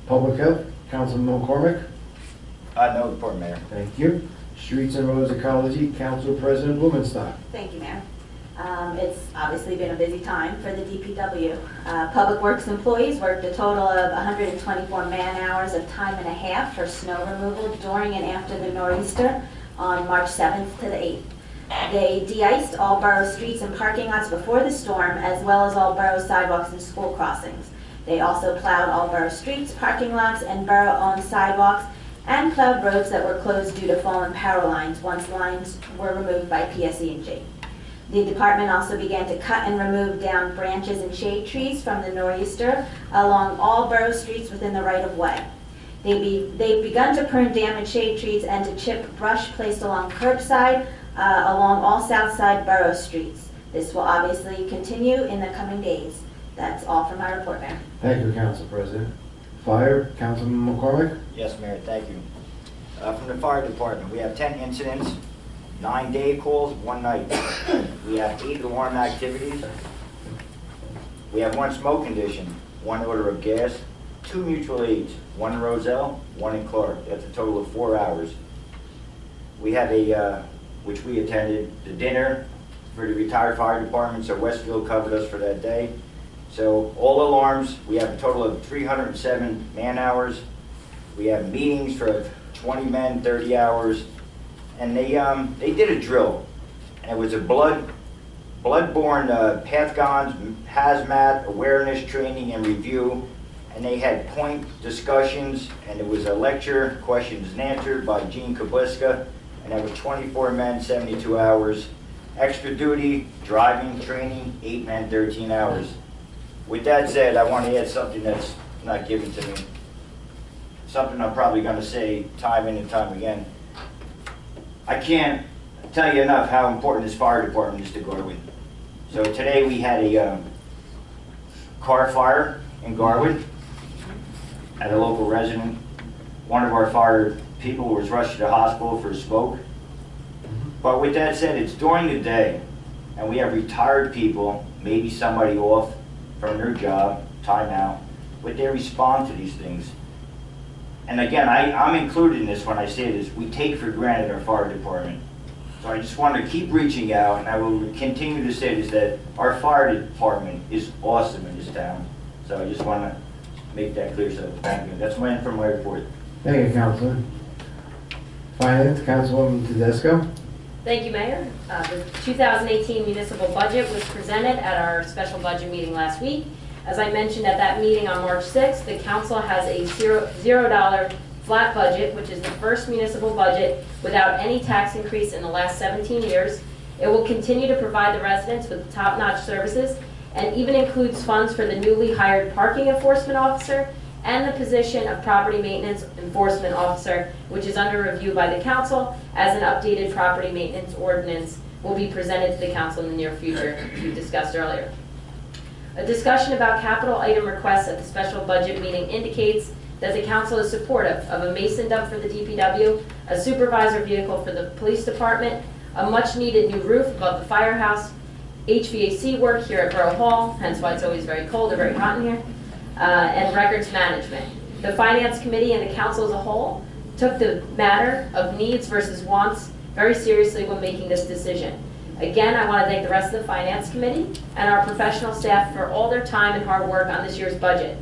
Public Health, Councilman McCormick. No report, Mayor. Thank you. Streets and Roads Ecology, Council President Blumenstock. Thank you, Mayor. It's obviously been a busy time for the DPW. Public Works employees worked a total of 124 man-hours of time and a half for snow removal during and after the nor'easter on March 7th to the 8th. They de-iced all borough streets and parking lots before the storm, as well as all borough sidewalks and school crossings. They also plowed all borough streets, parking lots, and borough-owned sidewalks, and plowed roads that were closed due to fallen power lines once lines were removed by PSE&G. The department also began to cut and remove down branches and shade trees from the nor'easter along all borough streets within the right-of-way. They've begun to prune damaged shade trees and to chip brush placed along curbside along all south side borough streets. This will obviously continue in the coming days. That's all for my report, Mayor. Thank you, Council President. Fire, Councilman McCormick. Yes, Mayor, thank you. From the fire department, we have 10 incidents, 9 day calls, 1 night. We have 8 alarm activities. We have 1 smoke condition, 1 odor of gas, 2 mutual aids, 1 in Roselle, 1 in Clark. That's a total of 4 hours. We have which we attended, the dinner for the retired fire department, so Westfield covered us for that day. So all alarms, we have a total of 307 man-hours. We have meetings for 20 men, 30 hours. And they did a drill. And it was a bloodborne pathons, hazmat, awareness training and review. And they had point discussions, and it was a lecture, questions and answers by Gene Kabliska. And that was 24 men, 72 hours. Extra duty, driving, training, 8 men, 13 hours. With that said, I want to add something that's not given to me. Something I'm probably going to say time in and time again. I can't tell you enough how important this fire department is to Garwood. So today we had a car fire in Garwood at a local resident. One of our fire people was rushed to the hospital for smoke. But with that said, it's during the day, and we have retired people, maybe somebody off from their job, time out, but they respond to these things. and again, I'm included in this when I say this, we take for granted our fire department. So I just want to keep reaching out, and I will continue to say this, that our fire department is awesome in this town. So I just want to make that clear, so thank you. That's my end for my report. Thank you, Councilor. Finance, Councilwoman Tedesco. Thank you, Mayor. The 2018 municipal budget was presented at our special budget meeting last week. As I mentioned at that meeting on March 6th, the council has a $0 flat budget, which is the first municipal budget without any tax increase in the last 17 years. It will continue to provide the residents with top-notch services and even includes funds for the newly hired parking enforcement officer and the position of property maintenance enforcement officer, which is under review by the council, as an updated property maintenance ordinance will be presented to the council in the near future, as we discussed earlier. A discussion about capital item requests at the special budget meeting indicates that the council is supportive of a mason dump for the DPW, a supervisor vehicle for the police department, a much-needed new roof above the firehouse, HVAC work here at Borough Hall, hence why it's always very cold or very hot in here, and records management. The Finance Committee and the council as a whole took the matter of needs versus wants very seriously when making this decision. Again, I want to thank the rest of the Finance Committee and our professional staff for all their time and hard work on this year's budget.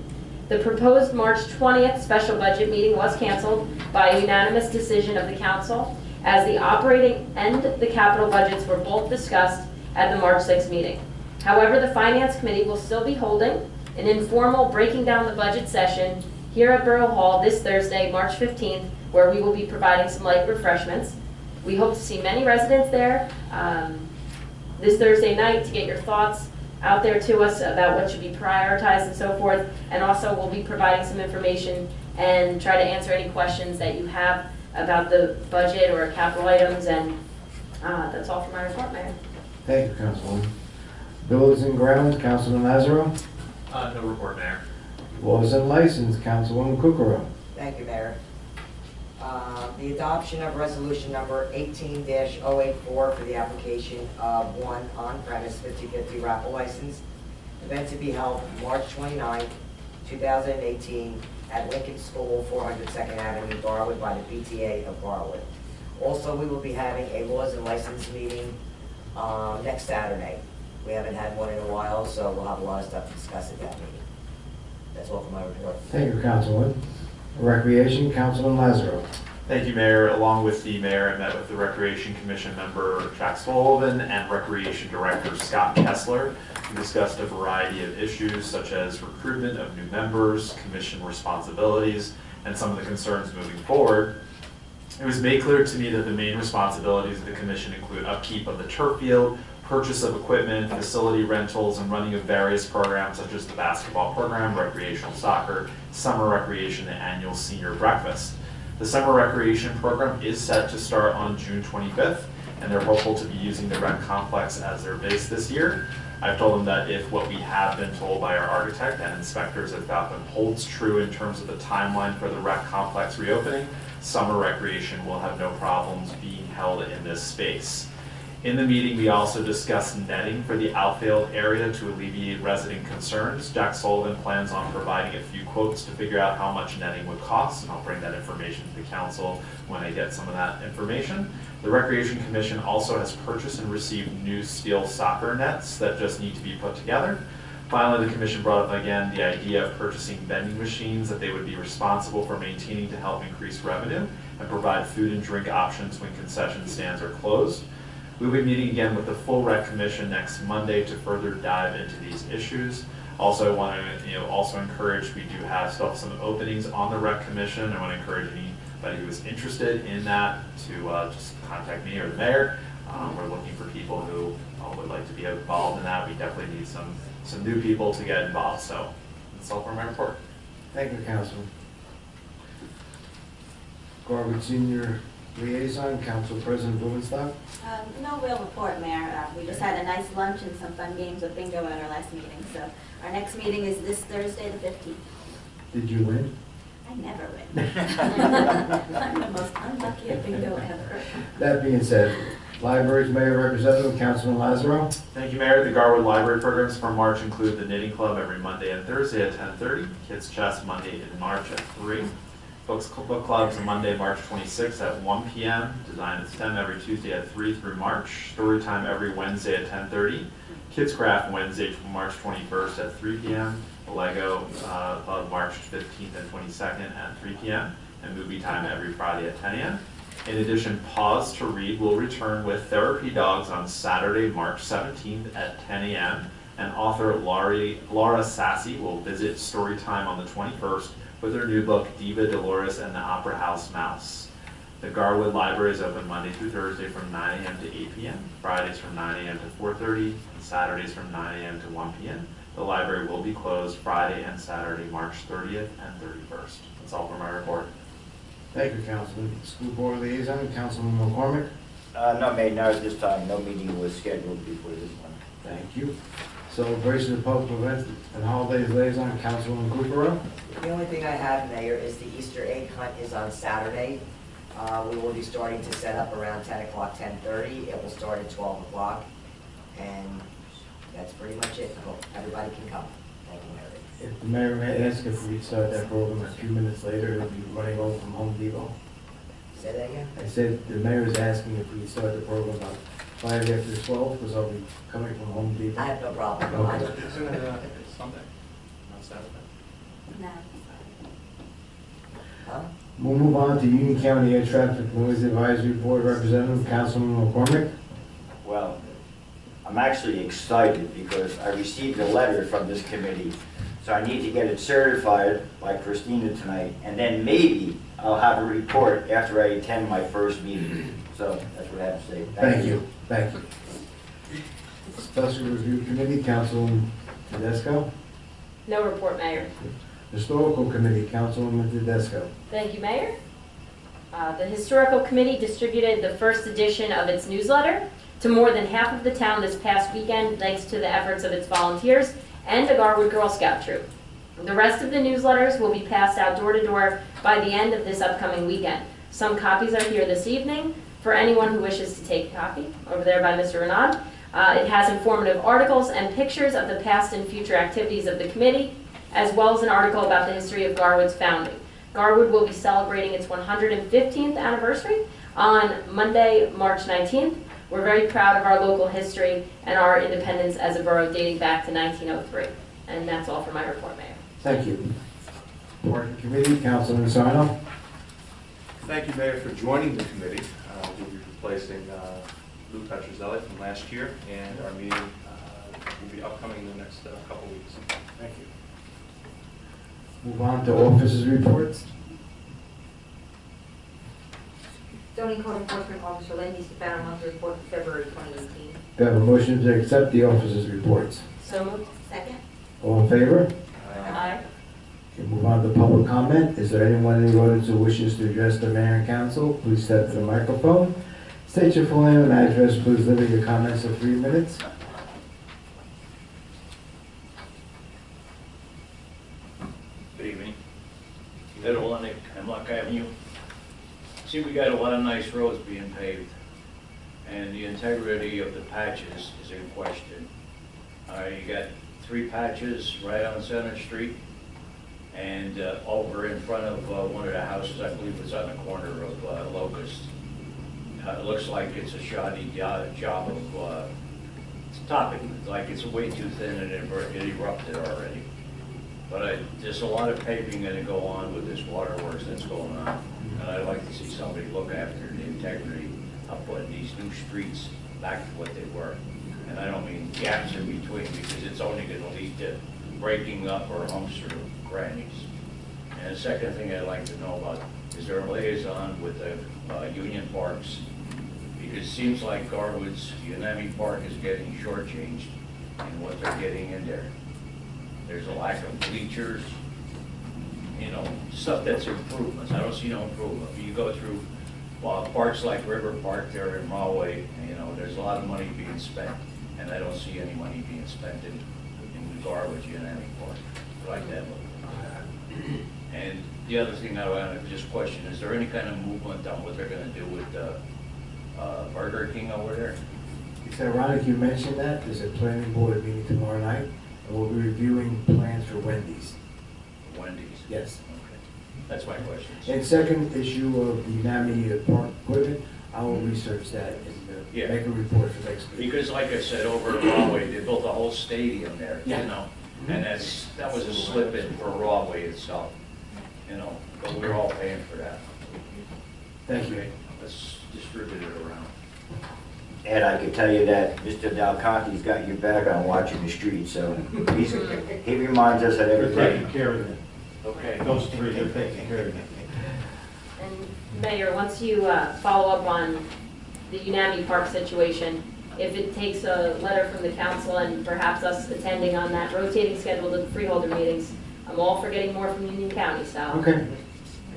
The proposed March 20th special budget meeting was canceled by a unanimous decision of the council, as the operating and the capital budgets were both discussed at the March 6th meeting. However, the Finance Committee will still be holding an informal breaking down the budget session here at Borough Hall this Thursday, March 15th, where we will be providing some light refreshments. We hope to see many residents there this Thursday night to get your thoughts out there to us about what should be prioritized and so forth. And also we'll be providing some information and try to answer any questions that you have about the budget or capital items. And that's all for my report, Mayor. Thank you, Councilwoman. Bills and grounds, Councilman Lazaro. No report, Mayor. Laws and license, Councilwoman Kukrow. Thank you, Mayor. The adoption of resolution number 18-084 for the application of one on-premise 50/50 raffle license. Event to be held March 29, 2018 at Lincoln School, 400 2nd Avenue, Garwood, by the PTA of Garwood. Also, we will be having a laws and license meeting next Saturday. We haven't had one in a while, so we'll have a lot of stuff to discuss at that meeting. That's all for my report. Thank you, Councilwoman. Recreation, Councilman Lazaro. Thank you, Mayor. Along with the mayor, I met with the Recreation Commission member Jack Sullivan and Recreation Director Scott Kessler. We discussed a variety of issues such as recruitment of new members, commission responsibilities, and some of the concerns moving forward. It was made clear to me that the main responsibilities of the commission include upkeep of the turf field, purchase of equipment, facility rentals, and running of various programs such as the basketball program, recreational soccer, summer recreation, and annual senior breakfast. The summer recreation program is set to start on June 25th, and they're hopeful to be using the rec complex as their base this year. I've told them that if what we have been told by our architect and inspectors at Falcon holds true in terms of the timeline for the rec complex reopening, summer recreation will have no problems being held in this space. In the meeting, we also discussed netting for the outfield area to alleviate resident concerns. Jack Sullivan plans on providing a few quotes to figure out how much netting would cost, and I'll bring that information to the council when I get some of that information. The Recreation Commission also has purchased and received new steel soccer nets that just need to be put together. Finally, the commission brought up again the idea of purchasing vending machines that they would be responsible for maintaining to help increase revenue and provide food and drink options when concession stands are closed. We'll be meeting again with the full Rec Commission next Monday to further dive into these issues. Also, I want to also encourage, we do have still some openings on the Rec Commission. I want to encourage anybody who is interested in that to just contact me or the mayor. We're looking for people who would like to be involved in that. We definitely need some new people to get involved. So that's all for my report. Thank you, Councilman. Garwood Senior Liaison, Council President Blumenstock. No real report, Mayor. We just had a nice lunch and some fun games of bingo at our last meeting. So our next meeting is this Thursday, the 15th. Did you win? I never win. I'm the most unlucky at bingo ever. That being said, Libraries Mayor Representative, Councilman Lazaro. Thank you, Mayor. The Garwood Library programs for March include the Knitting Club every Monday and Thursday at 10:30, Kids Chess Monday in March at 3, Book club's on Monday, March 26th at 1 p.m. Design at STEM every Tuesday at 3 through March. Story time every Wednesday at 10:30. Kids Craft Wednesday, March 21st at 3 p.m. Lego Club March 15th and 22nd at 3 p.m. And movie time every Friday at 10 a.m. In addition, Pause to Read will return with Therapy Dogs on Saturday, March 17th at 10 a.m. And author Laura Sassy will visit Storytime on the 21st with her new book, Diva Dolores and the Opera House Mouse. The Garwood Library is open Monday through Thursday from 9 a.m. to 8 p.m., Fridays from 9 a.m. to 4:30, and Saturdays from 9 a.m. to 1 p.m. The library will be closed Friday and Saturday, March 30th and 31st. That's all for my report. Thank you, Councilman. School Board Liaison, Councilman McCormick. No, Mayor, not at this time. No meeting was scheduled before this one. Thank you. Celebration of Public Events and Holidays Liaison, Councilman Cooper. The only thing I have, Mayor, is the Easter egg hunt is on Saturday. We will be starting to set up around 10 o'clock, 10:30. It will start at 12 o'clock. And that's pretty much it. I hope everybody can come. Thank you, Mayor. If the mayor may ask if we start that program a few minutes later, it'll be running over from Home Depot. Say that again? I said the mayor is asking if we start the program about 5 after 12, because I'll be coming from Home Depot. I have no problem. Okay. Isn't it Sunday, not Saturday? No. Huh? We'll move on to Union County Air Traffic Noise Advisory Board Representative, Councilman McCormick. Well, I'm actually excited because I received a letter from this committee. So I need to get it certified by Christina tonight, and then maybe I'll have a report after I attend my first meeting. So that's what I have to say. Thank you. Thank you. Special Review Committee, Councilman Tedesco. No report, Mayor. Historical Committee, Councilwoman Tedesco. Thank you, Mayor. The Historical Committee distributed the first edition of its newsletter to more than half of the town this past weekend, thanks to the efforts of its volunteers and the Garwood Girl Scout troop. The rest of the newsletters will be passed out door to door by the end of this upcoming weekend. Some copies are here this evening for anyone who wishes to take a copy, over there by Mr. Renaud. It has informative articles and pictures of the past and future activities of the committee, as well as an article about the history of Garwood's founding. Garwood will be celebrating its 115th anniversary on Monday, March 19th. We're very proud of our local history and our independence as a borough dating back to 1903. And that's all for my report, Mayor. Thank you. Parking Committee, Councilman Sarno. Thank you, Mayor, for joining the committee. We'll be replacing Lou Petrozelli from last year, and our meeting will be upcoming in the next couple weeks. Thank you. Move on to officers' reports. Zoning Code Enforcement Officer Lindy Stefano, monthly report for February 2018. Do I have a motion to accept the officers' reports? So moved. Second? All in favor? Aye. Okay, move on to public comment. Is there anyone in the audience who wishes to address the mayor and council? Please step to the microphone. State your full name and address. Please limit your comments to 3 minutes. Good evening. Ed Olenek, Hemlock Avenue. See, we got a lot of nice roads being paved, and the integrity of the patches is in question. You got 3 patches right on Center Street, and over in front of one of the houses, I believe it's on the corner of Locust. It looks like it's a shoddy job of topping, like it's way too thin and it erupted already. But there's a lot of paving going to go on with this waterworks that's going on. And I'd like to see somebody look after the integrity of putting these new streets back to what they were. And I don't mean gaps in between, because it's only going to lead to breaking up or humps or crannies. And the second thing I'd like to know about, is there a liaison with the Union Parks? Because it seems like Garwood's Unami Park is getting shortchanged in what they're getting in there. There's a lack of bleachers, you know, stuff that's improvements. I don't see no improvement. You go through parks like River Park there in Rahway, you know, there's a lot of money being spent, and I don't see any money being spent in Garwood Unami Park like that. And the other thing I want to just question, is there any kind of movement on what they're going to do with Burger King over there? It's ironic you mentioned that. There's a planning board meeting tomorrow night, and we'll be reviewing plans for Wendy's. Wendy's? Yes. Okay. That's my question. And second issue of the NAMI park equipment, I will research that and Yeah. make a report for next week. Because like I said, over at Rahway, they built a whole stadium there, you Yeah. know? And that was a slip in for Rahway itself, you know, but we're all paying for that. Thank you. Okay, let's distribute it around. Ed, I can tell you that Mr. Del Conte's got your back on watching the streets, so he reminds us of They're everything. taking care of it. Okay. Those three, they're taking care of it. And Mayor, once you follow up on the UNAMI Park situation, if it takes a letter from the council and perhaps us attending on that rotating schedule to the freeholder meetings, I'm all for getting more from Union County, so. Okay.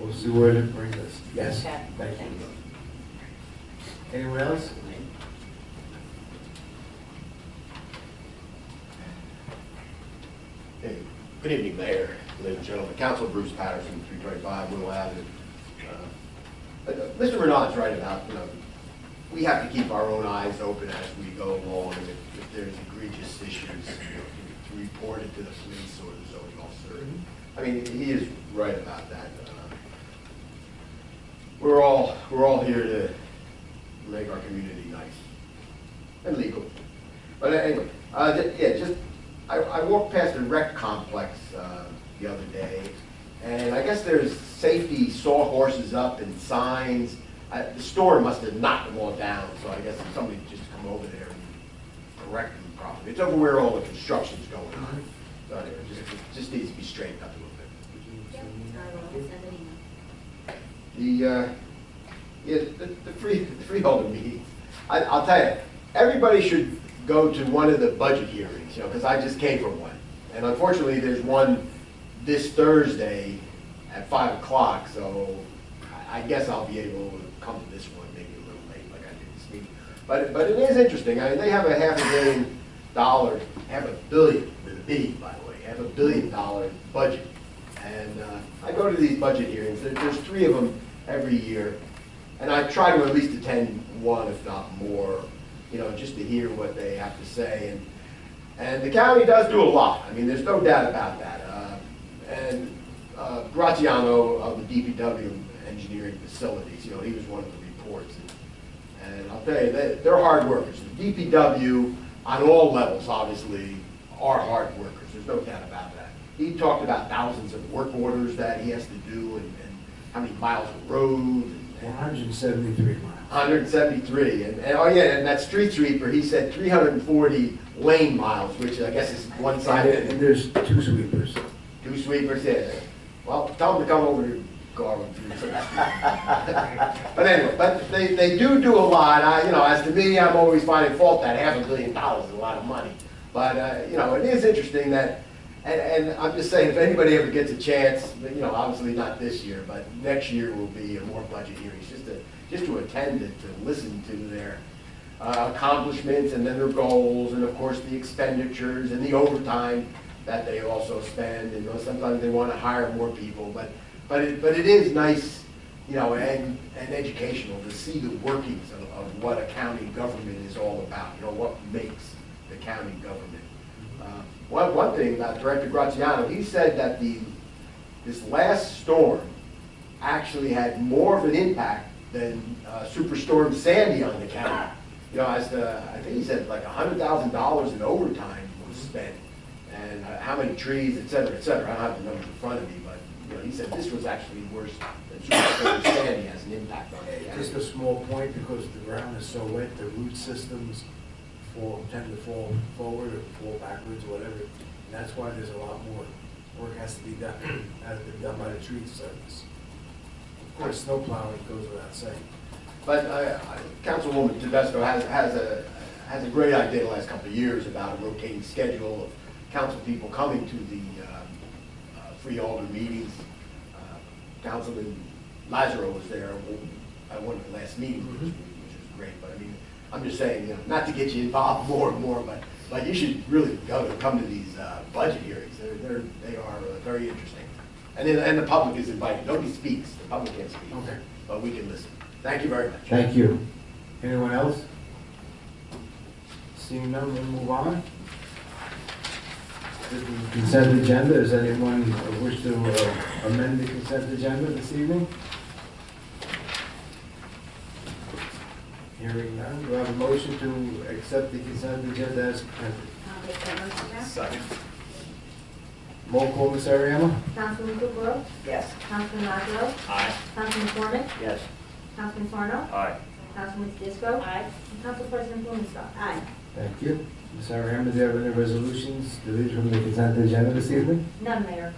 We'll see where it brings us. Yes, Okay. thank you. Anyone else? Hey, good evening, Mayor, ladies and gentlemen. Council Bruce Patterson, 325 Willow Avenue. Mr. Renaud's right about, we have to keep our own eyes open as we go along, and if there's egregious issues, to report it to the police or the zoning officer. I mean, he is right about that. We're all here to make our community nice and legal. But anyway, I walked past the rec complex the other day, and I guess there's safety sawhorses up and signs. The store must have knocked them all down, so I guess somebody just come over there and correct them properly. It's over where all the construction's going on. So anyway, it just needs to be straightened up a little bit. The freeholder meeting, I'll tell you, everybody should go to one of the budget hearings, because I just came from one. And unfortunately, there's one this Thursday at 5 o'clock, so I guess I'll be able to come to this one maybe a little late like I did this meeting. But it is interesting. I mean, they have a $500 million, $500 million with a B, by the way, $500 million budget. And I go to these budget hearings. There's 3 of them every year. And I try to at least attend one, if not more, just to hear what they have to say. And the county does do a lot. I mean, there's no doubt about that. Graziano of the DPW engineering facilities, he was one of the reports. And I'll tell you, they're hard workers. The DPW, on all levels, obviously, are hard workers. There's no doubt about that. He talked about thousands of work orders that he has to do and how many miles of road. 173 miles. 173, and that street sweeper, he said 340 lane miles, which I guess is one side. And there's 2 sweepers. 2 sweepers, yeah. Well, tell them to come over to Garland. But anyway, they do a lot. As to me, I'm always finding fault that $500 million is a lot of money. But it is interesting that, and I'm just saying, if anybody ever gets a chance, obviously not this year, but next year will be more budget hearings, just to attend it, to listen to their accomplishments and then their goals, and of course the expenditures and the overtime that they also spend. And sometimes they want to hire more people, but it is nice, and educational to see the workings of what a county government is all about. What makes the county government. One thing about Director Graziano, he said that this last storm actually had more of an impact than Superstorm Sandy on the county. I think he said like $100,000 in overtime was spent, and how many trees, et cetera, et cetera. I don't have the numbers in front of me, but he said this was actually worse than Superstorm Sandy has an impact on the county. Just a small point, because the ground is so wet, the root systems tend to fall forward or fall backwards, or whatever. And that's why there's a lot more work has to be done, by the tree service. Of course, snow plowing goes without saying. But Councilwoman Tedesco has a great idea the last couple of years about a rotating schedule of council people coming to the freeholder meetings. Councilman Lazaro was there at one of the last meetings, which was great. But I mean, I'm just saying, not to get you involved more and more, but you should really come to these budget hearings. They are very interesting. And the public is invited. Nobody speaks. The public can't speak. Okay. But we can listen. Thank you very much. Thank you. Anyone else? Seeing none, we'll move on. the consent agenda. Does anyone wish to amend the consent agenda this evening? Hearing none, do I have a motion to accept the consent agenda as presented? I'll make that motion, Mayor. Second. Roll call, Ms. Ariano? Councilman Kukrow, Yes. Councilman Lazaro, Aye. Councilman McCormick, Yes. Councilman Sarno, Aye. Councilman Disco, Aye. and Council President Blumenstock. Aye. Thank you. Ms. Ariano, do you have any resolutions deleted from the consent agenda this evening? None, Mayor.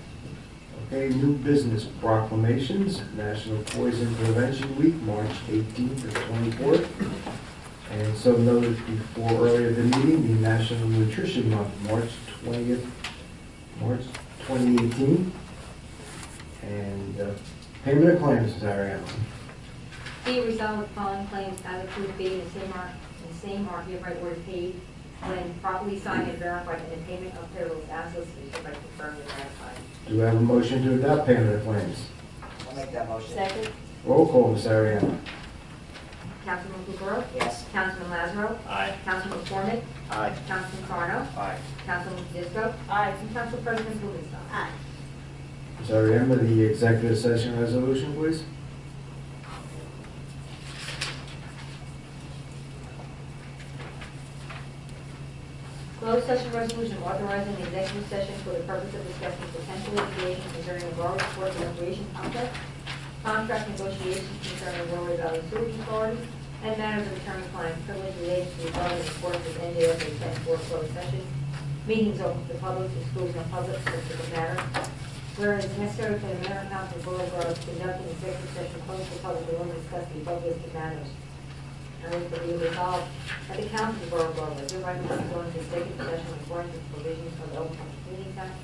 Okay, new business proclamations, National Poison Prevention Week, March 18th to 24th. And so noted before earlier in the meeting, the National Nutrition Month, March 20th, March 2018. And payment of claims, Ms. Ariano. Be it resolved, the following claims as approved being the same are hereby ordered paid when properly signed and verified, and the payment of payrolls as listed is hereby confirmed and ratified. Do we have a motion to adopt payment of claims? I'll make that motion. Second. Roll call, Ms. Ariano. Councilman Kukrow, Yes. Councilman Lazaro, Aye. Councilman McCormick, Aye. Councilman Sarno, Aye. Councilman Disco, Aye. and Council President Blumenstock. Aye. Ms. Ariano, the executive session resolution, please. Closed session resolution authorizing the executive session for the purpose of discussing potential litigation concerning the Warwick Sports and Recreation Complex, contract negotiations concerning Warwick Valley Sewage Authority, and matters of attorney-client privilege related to the above in accordance with NJSA 10-4 closed session. Meetings open to the public, exclusion of public, specific matter. Whereas it's necessary for the mayor and council of Borough Borough to conduct an executive session closed to the public in order to discuss the above listed matters. And it will be resolved that the council of Borough Borough is hereby moving to go into executive session in accordance with the provisions of the Open Public Meetings Act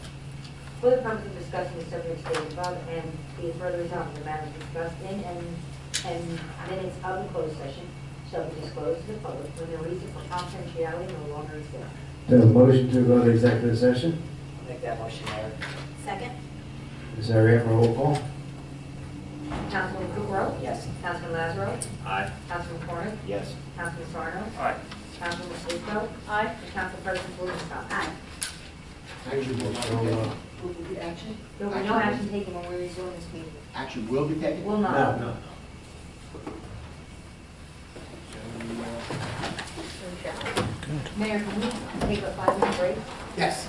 for the purpose of discussing the subject stated above, and be it further resolved the matters discussed in and minutes of the closed session shall be disclosed to the public when the reason for confidentiality no longer exists. Do we have a motion to go to executive session? I'll make that motion, Mayor. Second. Ms. Ariano, roll call. Councilman Kukrow, Yes. Councilman Lazaro, Aye. Councilman McCormick, Yes. Councilman Sarno, Aye. Councilman Disco, Aye. and Council President Blumenstock. Aye. Action will not be taken. There will be no action taken when we resume this meeting. Action will be taken? Will not. No. Mayor, can we take a 5-minute break? Yes.